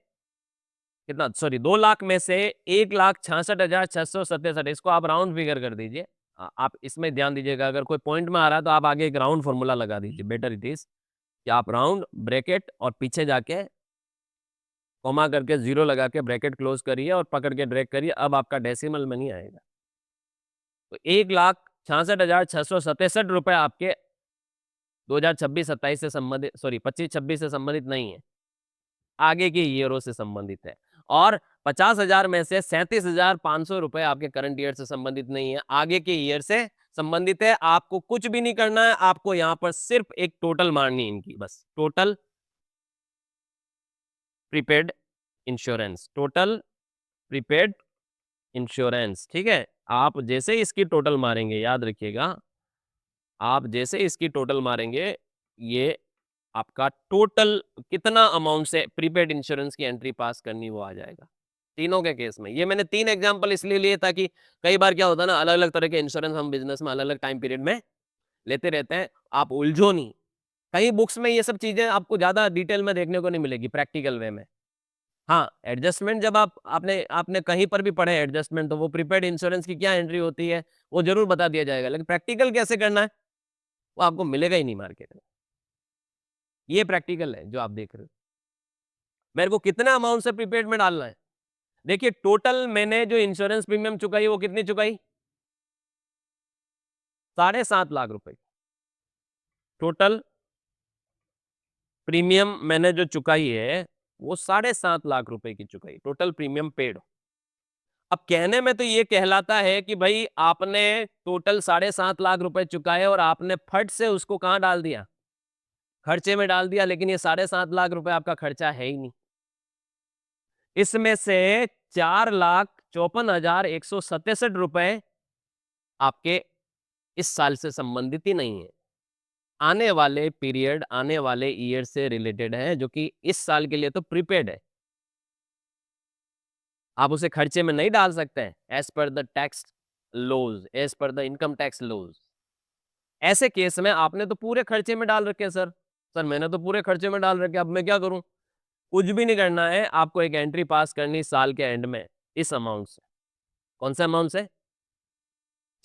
कितना, सॉरी 2 लाख में से 1,66,667, इसको आप राउंड फिगर कर दीजिए। आप इसमें ध्यान दीजिएगा, अगर कोई पॉइंट में आ रहा है तो आप आगे एक राउंड फॉर्मूला लगा दीजिए। बेटर इट इज कि आप राउंड ब्रैकेट और पीछे जाके कॉमा करके जीरो लगा के ब्रैकेट क्लोज करिए और पकड़ के ड्रैग करिए। अब आपका डेसिमल में नहीं आएगा। तो 1,66,667 रुपए आपके 2026-27 से संबंधित, सॉरी 25-26 से संबंधित नहीं है, आगे के ईयरों से संबंधित है। और 50,000 में से 37,500 रुपए आपके करंट ईयर से संबंधित नहीं है, आगे के ईयर से संबंधित है। आपको कुछ भी नहीं करना है, आपको यहां पर सिर्फ एक टोटल मारनी है इनकी, बस total prepaid insurance, total prepaid insurance, ठीक है। आप जैसे ही इसकी टोटल मारेंगे, याद रखिएगा, आप जैसे इसकी टोटल मारेंगे, ये आपका टोटल कितना अमाउंट से प्रीपेड इंश्योरेंस की एंट्री पास करनी वो आ जाएगा तीनों के केस में। ये मैंने 3 एग्जांपल इसलिए लिए ताकि कई बार क्या होता है ना, अलग अलग तरह के इंश्योरेंस हम बिजनेस में अलग अलग टाइम पीरियड में लेते रहते हैं, आप उलझो नहीं। कहीं बुक्स में ये सब चीजें आपको ज्यादा डिटेल में देखने को नहीं मिलेगी प्रैक्टिकल वे में। हाँ, एडजस्टमेंट जब आपने आपने कहीं पर भी पढ़े एडजस्टमेंट, तो वो प्रीपेड इंश्योरेंस की क्या एंट्री होती है वो जरूर बता दिया जाएगा, लेकिन प्रैक्टिकल कैसे करना है वो आपको मिलेगा ही नहीं मार्केट में। ये प्रैक्टिकल है जो आप देख रहे हो। मेरे को कितना अमाउंट से प्रीपेड में डालना है? देखिए, टोटल मैंने जो इंश्योरेंस प्रीमियम चुकाई वो कितनी चुकाई? 7.5 लाख रुपए। टोटल प्रीमियम मैंने जो चुकाई है वो 7.5 लाख रुपए की चुकाई, टोटल प्रीमियम पेड। अब कहने में तो ये कहलाता है कि भाई आपने टोटल 7.5 लाख रुपए चुकाए और आपने फट से उसको कहां डाल दिया? खर्चे में डाल दिया। लेकिन ये 7.5 लाख रुपए आपका खर्चा है ही नहीं। इसमें से 4,54,167 रुपए आपके इस साल से संबंधित ही नहीं है, आने वाले पीरियड, आने वाले ईयर से रिलेटेड है, जो कि इस साल के लिए तो प्रीपेड है। आप उसे खर्चे में नहीं डाल सकते हैं, as per the tax laws, as per the income tax laws. ऐसे केस में आपने तो पूरे खर्चे में डाल रखे सर। सर मैंने तो पूरे खर्चे में डाल रखे, अब मैं क्या करूं? कुछ भी नहीं करना है, आपको एक एंट्री पास करनी साल के एंड में इस अमाउंट से। कौन से अमाउंट से?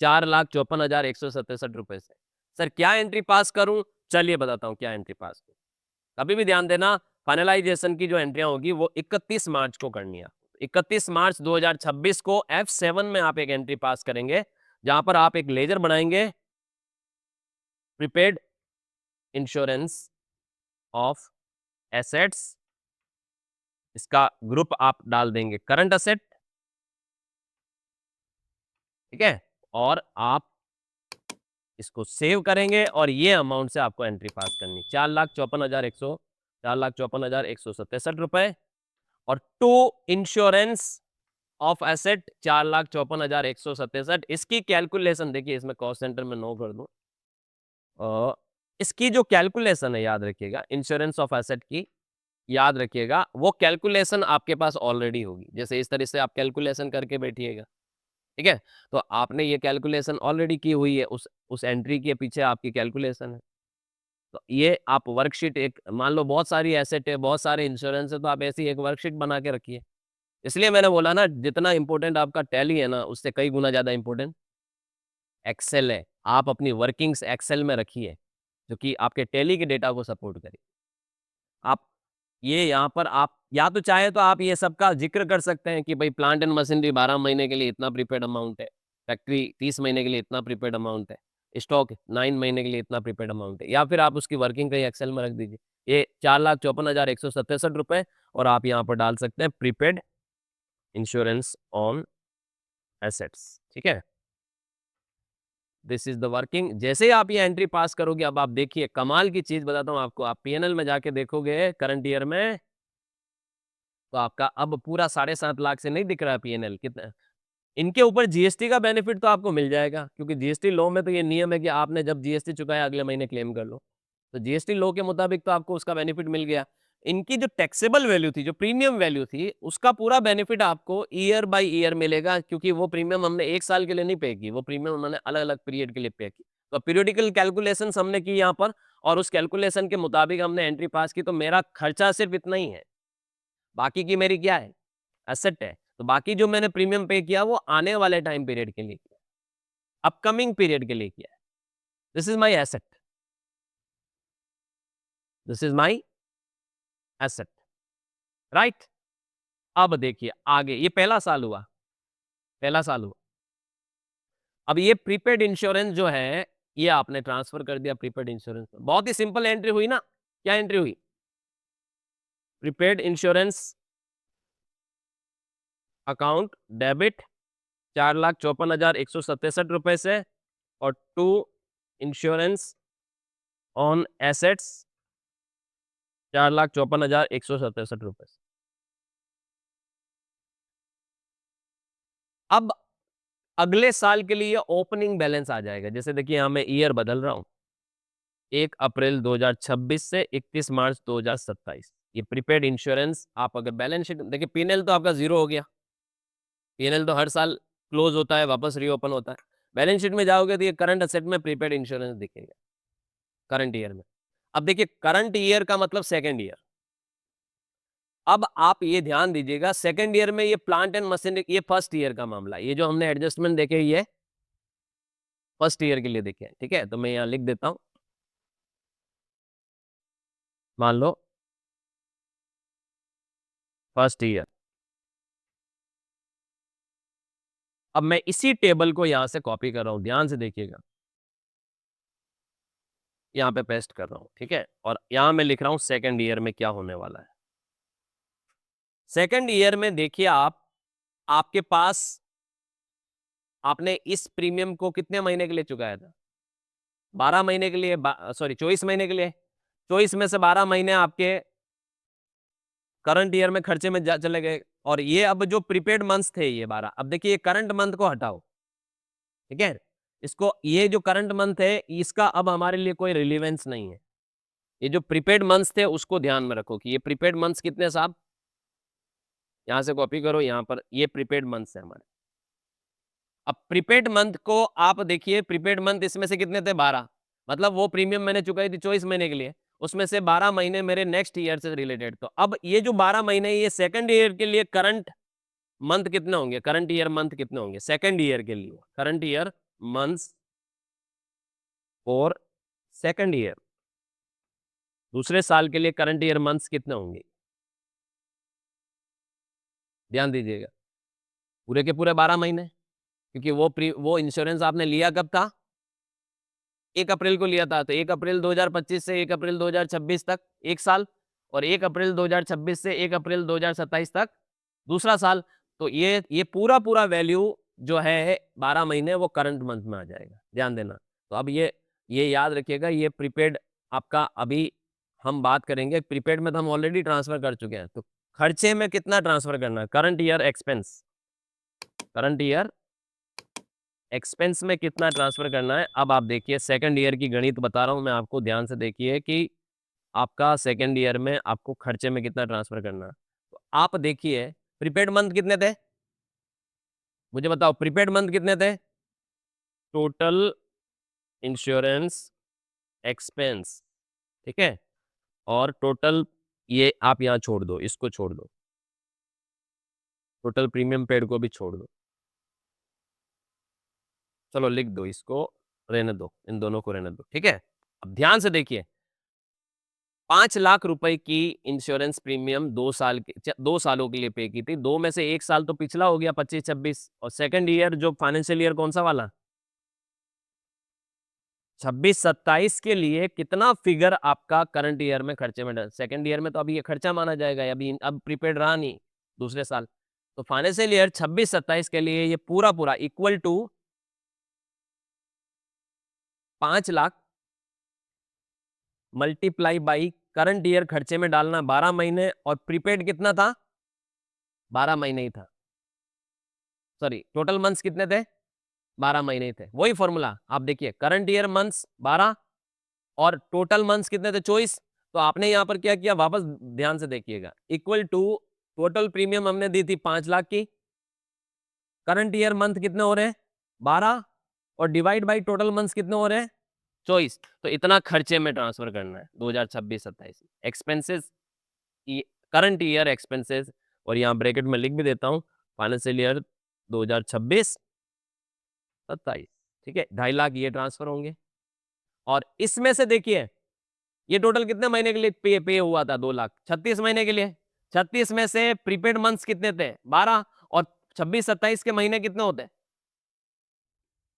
4,54,167 रुपए से। सर क्या एंट्री पास करूं? चलिए बताता हूं क्या एंट्री पास करूं। कभी भी ध्यान देना, फाइनलाइजेशन की जो एंट्रियां होगी वो 31 मार्च को करनी है। 31 मार्च 2026 को F7 में आप एक एंट्री पास करेंगे, जहां पर आप एक लेजर बनाएंगे, प्रीपेड इंश्योरेंस ऑफ एसेट्स। इसका ग्रुप आप डाल देंगे करंट असेट, ठीक है। और आप इसको सेव करेंगे और ये अमाउंट से आपको एंट्री पास करनी, 4,54,167 रुपए। और टू इंश्योरेंस ऑफ एसेट 4,54,167, इसकी कैलकुलेशन देखिए, इसमें कॉस्ट सेंटर में नो कर दूं। इसकी जो कैलकुलेशन है याद रखिएगा, इंश्योरेंस ऑफ एसेट की याद रखिएगा, वो कैलकुलेशन आपके पास ऑलरेडी होगी। जैसे इस तरह से आप कैलकुलेशन करके बैठिएगा, ठीक है, तो आपने ये कैलकुलेशन ऑलरेडी की हुई है, उस एंट्री के पीछे आपकी कैलकुलेशन है। तो ये आप वर्कशीट, एक मान लो बहुत सारी एसेट है, बहुत सारे इंश्योरेंस है, तो आप ऐसी एक वर्कशीट बना के रखिए। इसलिए मैंने बोला ना, जितना इंपॉर्टेंट आपका टैली है ना, उससे कई गुना ज्यादा इंपॉर्टेंट एक्सेल है। आप अपनी वर्किंग्स एक्सेल में रखिए, जो कि आपके टैली के डेटा को सपोर्ट करे। आप ये यहाँ पर आप या तो चाहे तो आप ये सब का जिक्र कर सकते हैं कि भाई प्लांट एंड मशीनरी 12 महीने के लिए इतना प्रीपेड अमाउंट है, फैक्ट्री 30 महीने के लिए इतना प्रीपेड अमाउंट है, स्टॉक 9 महीने के लिए इतना प्रीपेड अमाउंट है, या फिर आप उसकी वर्किंग कहीं एक्सेल में रख दीजिए। ये 4,54,167 और आप यहाँ पर डाल सकते हैं प्रीपेड इंश्योरेंस ऑन एसेट्स, ठीक है। This is the working. जैसे ही आप ये एंट्री पास करोगे, अब आप देखिए कमाल की चीज बताता हूं आपको, आप पीएनएल में जाके देखोगे करंट ईयर में, तो आपका अब पूरा 7.5 लाख से नहीं दिख रहा है पीएनएल कितना। इनके ऊपर जीएसटी का बेनिफिट तो आपको मिल जाएगा, क्योंकि जीएसटी लॉ में तो ये नियम है कि आपने जब जीएसटी चुकाया अगले महीने क्लेम कर लो, तो जीएसटी लॉ के मुताबिक तो आपको उसका बेनिफिट मिल गया। इनकी जो टैक्सेबल वैल्यू थी, जो प्रीमियम वैल्यू थी, उसका पूरा बेनिफिट आपको ईयर बाय ईयर मिलेगा, क्योंकि वो प्रीमियम हमने 1 साल के लिए नहीं पे की, वो प्रीमियम उन्होंने अलग अलग पीरियड के लिए पे की। तो पीरियोडिकल कैलकुलेशन हमने की यहाँ पर, और उस कैलकुलेशन के मुताबिक हमने एंट्री पास की, तो मेरा खर्चा सिर्फ इतना ही है, बाकी की मेरी क्या है, एसेट है। तो बाकी जो मैंने प्रीमियम पे किया वो आने वाले टाइम पीरियड के लिए किया, अपकमिंग पीरियड के लिए किया है। This is my asset, this is my asset, right. अब देखिए आगे, ये पहला साल हुआ, पहला साल हुआ। अब ये प्रीपेड इंश्योरेंस जो है, ये आपने ट्रांसफर कर दिया प्रीपेड इंश्योरेंस। बहुत ही सिंपल एंट्री हुई ना। क्या एंट्री हुई, प्रीपेड इंश्योरेंस अकाउंट डेबिट 4,54,167 से, और टू इंश्योरेंस ऑन एसेट्स 4,54,167 से। अब अगले साल के लिए ओपनिंग बैलेंस आ जाएगा। जैसे देखिए यहां मैं ईयर बदल रहा हूं, 1 अप्रैल 2026 से 31 मार्च 2027। ये प्रीपेड इंश्योरेंस, आप अगर बैलेंस शीट देखिए, पीएनएल तो आपका जीरो हो गया, पीएनएल तो हर साल क्लोज होता है, वापस रीओपन होता है। बैलेंस शीट में जाओगे तो ये करंट असेट में प्रीपेड इंश्योरेंस दिखेगा करंट ईयर में। अब देखिए करंट ईयर का मतलब सेकेंड ईयर। अब आप ये ध्यान दीजिएगा, सेकेंड ईयर में ये प्लांट एंड मशीनरी, ये फर्स्ट ईयर का मामला है। ये जो हमने एडजस्टमेंट देखे, ये फर्स्ट ईयर के लिए देखे, ठीक है। तो मैं यहाँ लिख देता हूं, मान लो फर्स्ट ईयर। अब मैं इसी टेबल को यहां से कॉपी कर रहा हूं, ध्यान से देखिएगा, यहां पे पेस्ट कर रहा हूं, ठीक है। और यहां मैं लिख रहा हूं सेकेंड ईयर में क्या होने वाला है। सेकेंड ईयर में देखिए आप, आपके पास, आपने इस प्रीमियम को कितने महीने के लिए चुकाया था, 12 महीने के लिए, सॉरी 24 महीने के लिए। 24 में से 12 महीने आपके करंट ईयर में खर्चे में चले गए। और ये अब जो प्रीपेड मंथ्स थे ये 12, अब देखिए ये करंट मंथ को हटाओ, ठीक है। इसको, ये जो करंट मंथ है इसका अब हमारे लिए कोई रिलीवेंस नहीं है। ये जो प्रीपेड मंथ्स थे उसको ध्यान में रखो कि ये प्रीपेड मंथ्स कितने साहब, यहां से कॉपी करो, यहां पर ये प्रीपेड मंथ्स है हमारे। अब प्रीपेड मंथ को आप देखिए, प्रीपेड मंथ इसमें से कितने थे, 12। मतलब वो प्रीमियम मैंने चुकाई थी 24 महीने के लिए, उसमें से 12 महीने मेरे नेक्स्ट ईयर से रिलेटेड। तो अब ये जो 12 महीने, ये सेकंड ईयर के लिए करंट मंथ कितने होंगे, करंट ईयर मंथ कितने होंगे सेकंड ईयर के लिए, current year months for second year, दूसरे साल के लिए करंट ईयर मंथ्स कितने होंगे, ध्यान दीजिएगा, पूरे के पूरे 12 महीने। क्योंकि वो इंश्योरेंस आपने लिया कब था, 1 अप्रैल को लिया था, तो 1 अप्रैल 2025 से 1 अप्रैल 2026 तक एक साल, और 1 अप्रैल 2026 से 1 अप्रैल 2027 तक दूसरा साल। तो ये पूरा पूरा वैल्यू जो है 12 महीने, वो करंट मंथ में आ जाएगा, ध्यान देना। तो अब ये याद रखिएगा, ये प्रीपेड आपका अभी हम बात करेंगे, प्रीपेड में तो हम ऑलरेडी ट्रांसफर कर चुके हैं, तो खर्चे में कितना ट्रांसफर करना है, current year expense, current year expense में कितना ट्रांसफर करना है। अब आप देखिए सेकंड ईयर की गणित बता रहा हूं मैं आपको, ध्यान से देखिए कि आपका सेकंड ईयर में आपको खर्चे में कितना ट्रांसफर करना है। तो आप देखिए प्रीपेड मंथ कितने थे, मुझे बताओ प्रीपेड मंथ कितने थे, टोटल इंश्योरेंस एक्सपेंस, ठीक है, और टोटल, ये आप यहाँ छोड़ दो, इसको छोड़ दो, टोटल प्रीमियम पेड को भी छोड़ दो, चलो लिख दो, इसको रहने दो, इन दोनों को रहने दो, ठीक है। अब ध्यान से देखिए, 5 लाख रुपए की इंश्योरेंस प्रीमियम 2 साल के 2 सालों के लिए पे की थी, दो में से एक साल तो पिछला हो गया 25-26, और सेकंड ईयर जो फाइनेंशियल ईयर कौन सा वाला, 26-27 के लिए कितना फिगर आपका करंट ईयर में खर्चे में, सेकंड ईयर में तो अभी ये खर्चा माना जाएगा, अभी अब प्रीपेड रहा नहीं दूसरे साल, तो फाइनेंशियल ईयर 26-27 के लिए ये पूरा पूरा equal to 5 lakh multiply by current year खर्चे में डालना 12 महीने, और प्रीपेड कितना था, 12 महीने ही था, सॉरी टोटल मंथ्स कितने थे, 12 महीने ही थे, वही फॉर्मूला आप देखिए, करंट ईयर मंथ्स 12 और टोटल मंथ्स कितने थे 24, तो आपने यहां पर क्या किया, वापस ध्यान से देखिएगा, इक्वल टू टोटल प्रीमियम हमने दी थी 5 लाख की, करंट ईयर मंथ कितने हो रहे हैं 12, और डिवाइड बाई टोटल मंथ्स कितने हो रहे हैं 24, तो इतना खर्चे में ट्रांसफर करना है 2026-27 एक्सपेंसेस, करंट ईयर एक्सपेंसेस, और यहाँ ब्रैकेट में लिख भी देता हूँ फाइनेंशियल ईयर 2026-27, ठीक है, 2.5 लाख ये ट्रांसफर होंगे, और इसमें से देखिए ये टोटल कितने महीने के लिए पे हुआ था, 2 लाख, 36 महीने के लिए, 36 में से प्रीपेड मंथ्स कितने थे 12, और 26-27 के महीने कितने होते हैं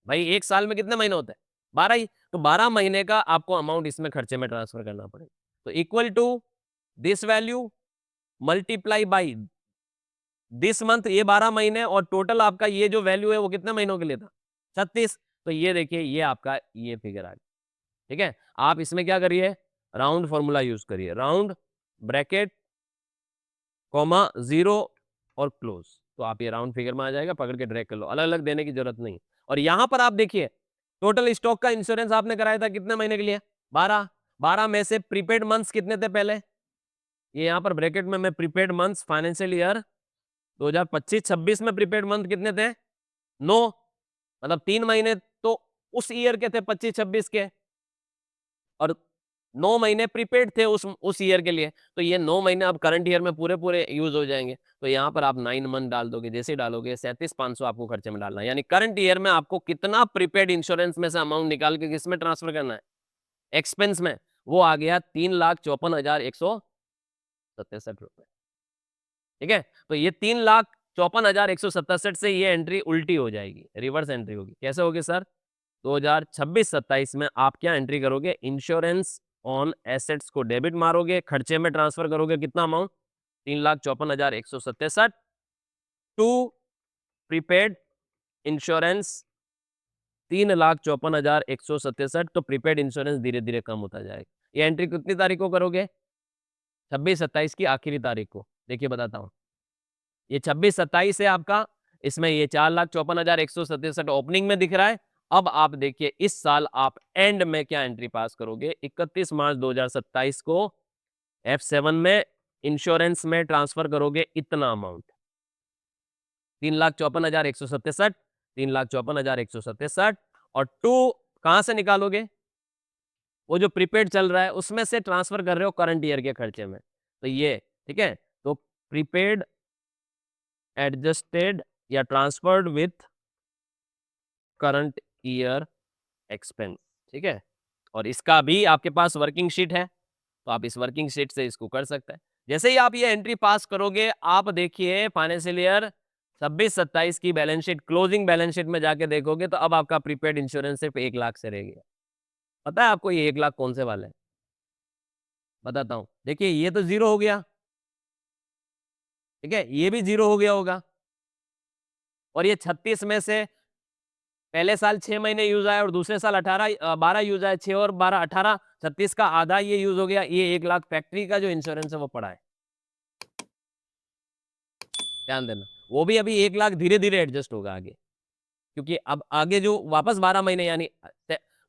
भाई, एक साल में कितने महीने होते हैं 12 ही, तो 12 महीने का आपको अमाउंट इसमें खर्चे में ट्रांसफर करना पड़ेगा, तो equal to this value multiply by this month, ये 12 महीने, और टोटल आपका ये जो वैल्यू है वो कितने महीनों के लिए था 36, तो ये देखिए ये आपका ये फिगर आ गया, ठीक है। आप इसमें क्या करिए, राउंड फॉर्मूला यूज करिए, राउंड ब्रैकेट कॉमा 0 और क्लोज, तो आप ये राउंड फिगर में आ जाएगा, पकड़ के ड्रैग कर लो, अलग अलग देने की जरूरत नहीं। और यहां पर आप देखिए टोटल स्टॉक का इंश्योरेंस आपने कराया था कितने महीने के लिए 12, 12 में से प्रीपेड मंथ्स कितने थे पहले, ये यहाँ पर ब्रैकेट में मैं प्रीपेड मंथ्स फाइनेंशियल ईयर 2025-26 में प्रीपेड मंथ कितने थे 9, मतलब 3 महीने तो उस ईयर के थे 25-26 के, और 9 महीने प्रीपेड थे उस ईयर के लिए, तो ये 9 महीने अब करंट ईयर में पूरे पूरे यूज हो जाएंगे, तो यहाँ पर आप 9 मंथ डाल दोगे, जैसे ही डालोगे 37,500 आपको खर्चे में डालना है, यानी करंट ईयर में आपको कितना प्रीपेड इंश्योरेंस में से अमाउंट निकाल के किस में ट्रांसफर करना है एक्सपेंस में, वो आ गया 3,54,167 रुपए, ठीक है। तो ये 3,54,167 से ये एंट्री उल्टी हो जाएगी, रिवर्स एंट्री होगी, कैसे होगी सर, 2026-27 में आप क्या एंट्री करोगे, इंश्योरेंस ऑन एसेट्स को डेबिट मारोगे, खर्चे में ट्रांसफर करोगे कितना अमाउंट 3,54,167 टू प्रीपेड इंश्योरेंस 3,54,167, तो प्रीपेड इंश्योरेंस धीरे धीरे कम होता जाएगा, ये एंट्री कितनी तारीख को करोगे 26-27 की आखिरी तारीख को, देखिए बताता हूँ, ये 26-27 है आपका, इसमें ये 4,54,167 ओपनिंग में दिख रहा है, अब आप देखिए इस साल आप एंड में क्या एंट्री पास करोगे, 31 मार्च 2027 को F7 में इंश्योरेंस में ट्रांसफर करोगे इतना अमाउंट 3,54,167, 3,54,167, और टू कहां से निकालोगे, वो जो प्रीपेड चल रहा है उसमें से ट्रांसफर कर रहे हो करंट ईयर के खर्चे में, तो ये ठीक है, तो प्रीपेड एडजस्टेड या transferred with current year expense, ठीक है, और इसका भी आपके पास वर्किंग शीट है, तो आप इस वर्किंग शीट से इसको कर सकते हैं, जैसे ही आप ये एंट्री पास करोगे आप देखिए फाइनेंशियल ईयर 26-27 की balance sheet, closing balance sheet में जाके देखोगे तो अब आपका प्रीपेड इंश्योरेंस सिर्फ 1 लाख से रह गया, पता है आपको ये 1 लाख कौन से वाले हैं, बताता हूं, देखिए ये तो 0 हो गया, ठीक है, ये भी 0 हो गया होगा, और ये 36 में से पहले साल 6 महीने यूज़ आया और दूसरे साल 12 यूज़ आया, 6 और 12 18, 36 का आधा ये यूज़ हो गया, ये 1 लाख फैक्ट्री का जो इंश्योरेंस है वो पड़ा है। ध्यान देना, वो भी अभी 1 लाख धीरे-धीरे एडजस्ट होगा आगे, क्योंकि अब आगे जो वापस 12 महीने यानी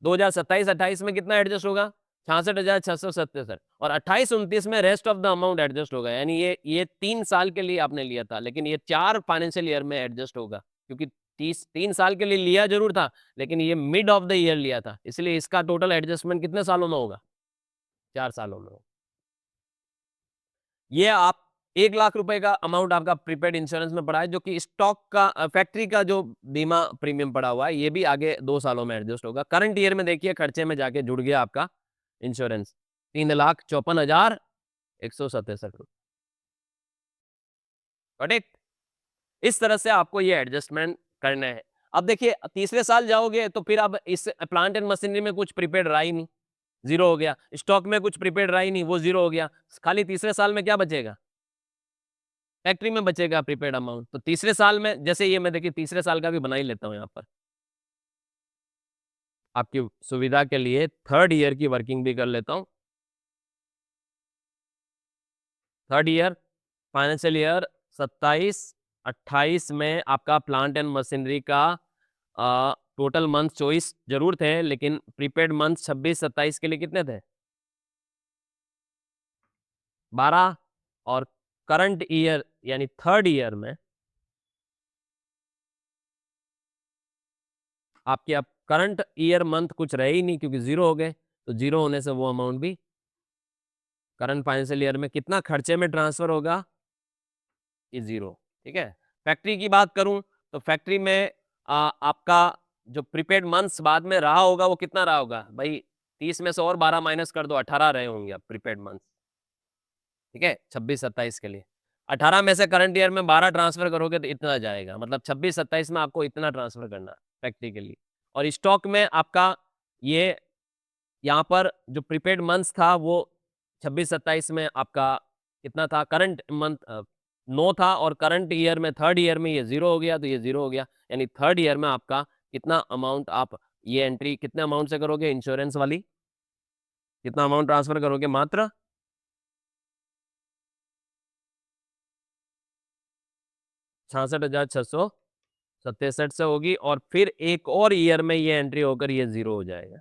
2027-28 में कितना एडजस्ट होगा? 66,677 और 28-29 में rest of the amount adjust होगा, यानी ये 3 साल के लिए आपने लिया था, लेकिन ये 4 फाइनेंशियल ईयर में एडजस्ट होगा, क्योंकि 3 साल के लिए लिया ज़रूर था, लेकिन ये मिड ऑफ द ईयर लिया था, इसलिए इसका टोटल एडजस्टमेंट कितने सालों में होगा? 4 सालों में होगा। ये आप 1 लाख रुपए का अमाउंट आपका प्रीपेड इंश्योरेंस में पड़ा है, जो कि स्टॉक का फैक्ट्री का जो बीमा प्रीमियम पड़ा हुआ है, ये भी आगे 2 सालों में एडजस्ट होगा। करंट ईयर में देखिए खर्चे में जाके जुड़ गया आपका इंश्योरेंस, 3,54,167 करेक्ट? इस तरह से आपको ये एडजस्टमेंट करने हैं। अब देखिए तीसरे साल जाओगे तो फिर अब इस प्लांट एंड मशीनरी में कुछ प्रीपेड रहा ही नहीं, 0 हो गया। स्टॉक में कुछ प्रीपेड रहा ही नहीं, वो 0 हो गया। खाली तीसरे साल में क्या बचेगा? फैक्ट्री में बचेगा प्रीपेड अमाउंट। तो तीसरे साल में जैसे ये मैं देखिए तीसरे साल का भी बना ही लेता हूँ यहाँ पर। आपकी सुविधा के लिए 3rd ईयर की वर्किंग भी कर लेता हूँ। 3rd ईयर, फाइनेंशियल ईयर 27-28 में आपका प्लांट एंड मशीनरी का टोटल मंथ 24 ज़रूर थे, लेकिन प्रीपेड मंथ 26-27 के लिए कितने थे? 12 और करंट ईयर यानी 3rd ईयर में आपके अब करंट ईयर मंथ कुछ रहे ही नहीं क्योंकि 0 हो गए, तो 0 होने से वो अमाउंट भी करंट फाइनेंशियल ईयर में कितना खर्चे में ट्रांसफर होगा? ये 0, ठीक है? फैक्ट्री की बात करूँ तो फैक्ट्री में आपका जो प्रीपेड मंथ्स बाद में रहा होगा वो कितना रहा होगा? भई 30 में से और 12 माइनस कर दो, 18 रहे होंगे अब प्रीपेड मंथ्स, ठीक है? 26-27 के लिए। 18 में से करंट ईयर में 12 ट्रांसफर करोगे तो इतना जाएगा, मतलब 26-27 में आपको इतना ट्रांसफर करना है फैक्ट्री के लिए। और स्टॉक में आपका ये यहाँ पर जो प्रीपेड मंथ्स था वो 26-27 में आपका कितना था? करंट मंथ 9 था और करंट ईयर में 3rd ईयर में ये 0 हो गया, तो ये 0 हो गया। यानी 3rd ईयर में आपका कितना अमाउंट आप ये एंट्री कितने अमाउंट से करोगे इंश्योरेंस वाली? कितना अमाउंट ट्रांसफर करोगे? मात्र 66,667 से होगी और फिर एक और ईयर में ये एंट्री होकर ये 0 हो जाएगा।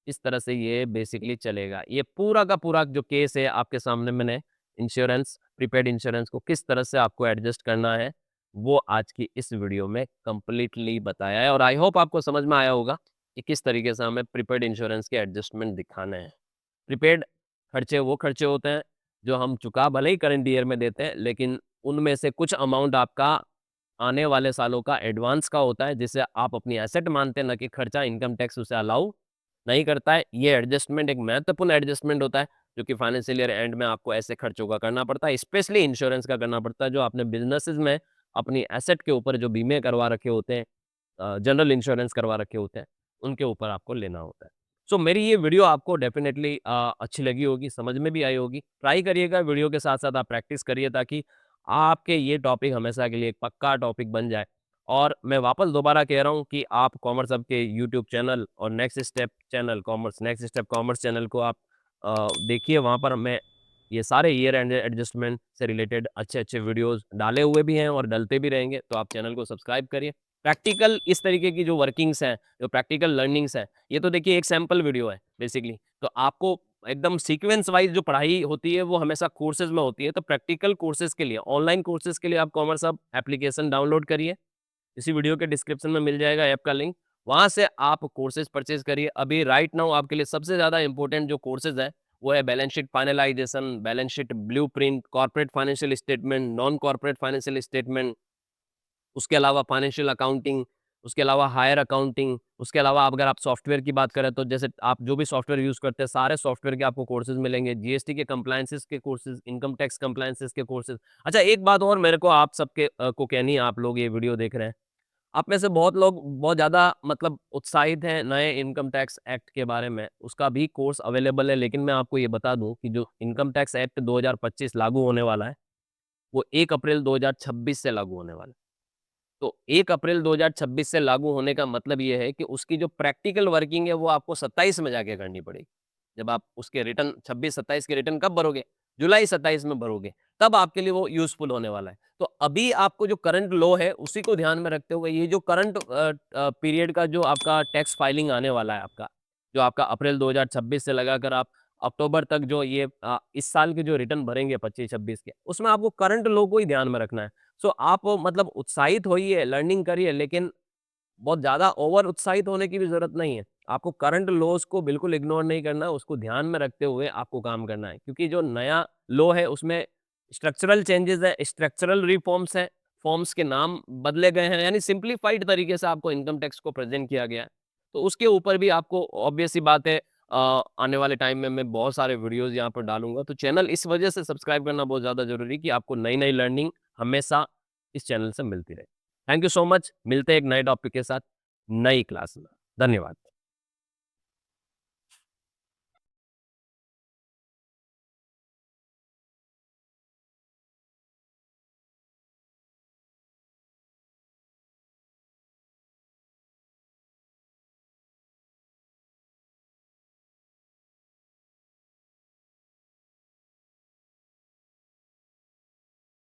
इस तरह से ये बेसिकली चलेगा। ये पूरा का पूरा जो केस है आपके सामने मैंने इंश्योरेंस, प्रीपेड इंश्योरेंस को किस तरह से आपको एडजस्ट करना है, वो आज की इस वीडियो में कंप्लीटली बताया है और आई होप आपको समझ में आया होगा कि किस तरीके से हमें प्रीपेड इंश्योरेंस के एडजस्टमेंट दिखाने हैं। प्रीपेड खर्चे वो खर्चे होते हैं जो हम चुका भले ही करंट ईयर में देते हैं, लेकिन उनमें से कुछ अमाउंट आपका आने वाले सालों का एडवांस का होता है, जिसे आप अपनी एसेट मानते हैं, ना कि खर्चा। इनकम टैक्स उसे अलाउ नहीं करता है। ये एडजस्टमेंट एक महत्वपूर्ण एडजस्टमेंट होता है, जो कि फाइनेंशियल ईयर एंड में आपको ऐसे खर्चों का करना पड़ता है, स्पेशली इंश्योरेंस का करना पड़ता है, जो आपने बिज़नेसेस में अपनी एसेट के ऊपर जो बीमे करवा रखे होते हैं, जनरल इंश्योरेंस करवा रखे होते हैं, उनके ऊपर आपको लेना होता है। सो मेरी ये वीडियो आपको डेफ़िनेटली अच्छी लगी होगी, समझ में भी आई होगी। ट्राई करिएगा, वीडियो के साथ-साथ आप प्रैक्टिस करिए ताकि आपके ये टॉपिक हमेशा के लिए एक पक्का टॉपिक बन जाए। और मैं वापस दोबारा कह रहा हूँ कि आप कॉमर्स हब के यूट्यूब चैनल और नेक्स्ट स्टेप कॉमर्स चैनल को आप देखिए, वहाँ पर मैं ये सारे ईयर एंड एडजस्टमेंट से रिलेटेड अच्छे-अच्छे वीडियोज़ डाले हुए भी हैं और डलते भी रहेंगे, तो आप चैनल को सब्सक्राइब करिए। प्रैक्टिकल इस तरीके की जो वर्किंग्स हैं, जो प्रैक्टिकल लर्निंग्स हैं, ये तो देखिए एक सैंपल वीडियो है बेसिकली। तो आपको एकदम सीक्वेंस वाइज़ जो पढ़ाई होती है, वो हमेशा कोर्सेज़ में होती है। तो प्रैक्टिकल कोर्सेज़ के लिए, ऑनलाइन कोर्सेज़ के लिए आप कॉमर्स हब एप्लीकेशन डाउनलोड करिए। इसी वीडियो के डिस्क्रिप्शन में मिल जाएगा ऐप का लिंक, वहाँ से आप कोर्सेज़ परचेज़ करिए। अभी राइट नाउ आपके लिए सबसे ज़्यादा इम्पोर्टेंट जो कोर्सेज़ हैं, वो है balance sheet finalisation, balance sheet blueprint, corporate financial statement, non corporate financial statement, उसके अलावा फाइनेंशियल अकाउंटिंग, उसके अलावा हायर अकाउंटिंग, उसके अलावा अगर आप सॉफ्टवेयर की बात करें तो जैसे आप जो भी सॉफ्टवेयर यूज़ करते हैं, सारे सॉफ्टवेयर के आपको कोर्सेज़ मिलेंगे, जीएसटी के कंप्लायंसेस के कोर्सेज़, इनकम टैक्स कंप्लायंसेस के कोर्सेज़। अच्छा, एक बात और मेरे को आप सबके को कहनी है, आप लोग ये वीडियो देख रहे हैं। आप में से बहुत लोग बहुत ज़्यादा मतलब उत्साहित हैं नए इनकम टैक्स एक्ट के बारे में, उसका भी कोर्स अवेलेबल है। लेकिन मैं आपको ये बता दूँ कि जो इनकम टैक्स एक्ट 2025 लागू होने वाला है, वो 1 अप्रैल 2026 से लागू होने वाला है। तो 1 अप्रैल 2026 से लागू होने का मतलब ये है कि उसकी जो प्रैक्टिकल वर्किंग है वो आपको 27 में जाके करनी पड़ेगी। जब आप उसके रिटर्न 26-27 के रिटर्न कब भरोगे? जुलाई 27 में भरोगे, तब आपके लिए वो यूज़फुल होने वाला है। तो अभी आपको जो करंट लॉ है उसी को ध्यान में रखते हुए ये जो करंट पीरियड का जो आपका टैक्स फाइलिंग आने वाला है आपका, जो आपका अप्रैल 2026 से लगाकर आप अक्टूबर तक जो ये इस साल के जो रिटर्न भरेंगे 25-26 के, उसमें आपको करंट लॉ को ही ध्यान में रखना है। सो आप मतलब उत्साहित होइए, लर्निंग करिए, लेकिन बहुत ज़्यादा ओवर उत्साहित होने की भी ज़रूरत नहीं है। आपको करंट लॉज़ को बिल्कुल इग्नोर नहीं करना है, उसको ध्यान में रखते हुए आपको काम करना है। क्योंकि जो नया लॉ है उसमें स्ट्रक्चरल चेंजेज़ है, स्ट्रक्चरल रिफ़ॉर्म्स हैं, फॉर्म्स के नाम बदले गए हैं, यानी सिम्प्लिफाइड तरीके से आपको इनकम टैक्स को प्रेज़ेंट किया गया है। तो उसके ऊपर भी आपको ऑब्वियस सी बात है आने वाले टाइम में मैं बहुत सारे वीडियोज़ यहाँ पर डालूँगा। तो चैनल इस वजह से सब्सक्राइब करना बहुत ज़्यादा ज़रूरी है कि आपको नई-नई लर्निंग हमेशा इस चैनल से मिलती रहे। Thank you so much. मिलते हैं एक नए टॉपिक के साथ, नई क्लास में। धन्यवाद।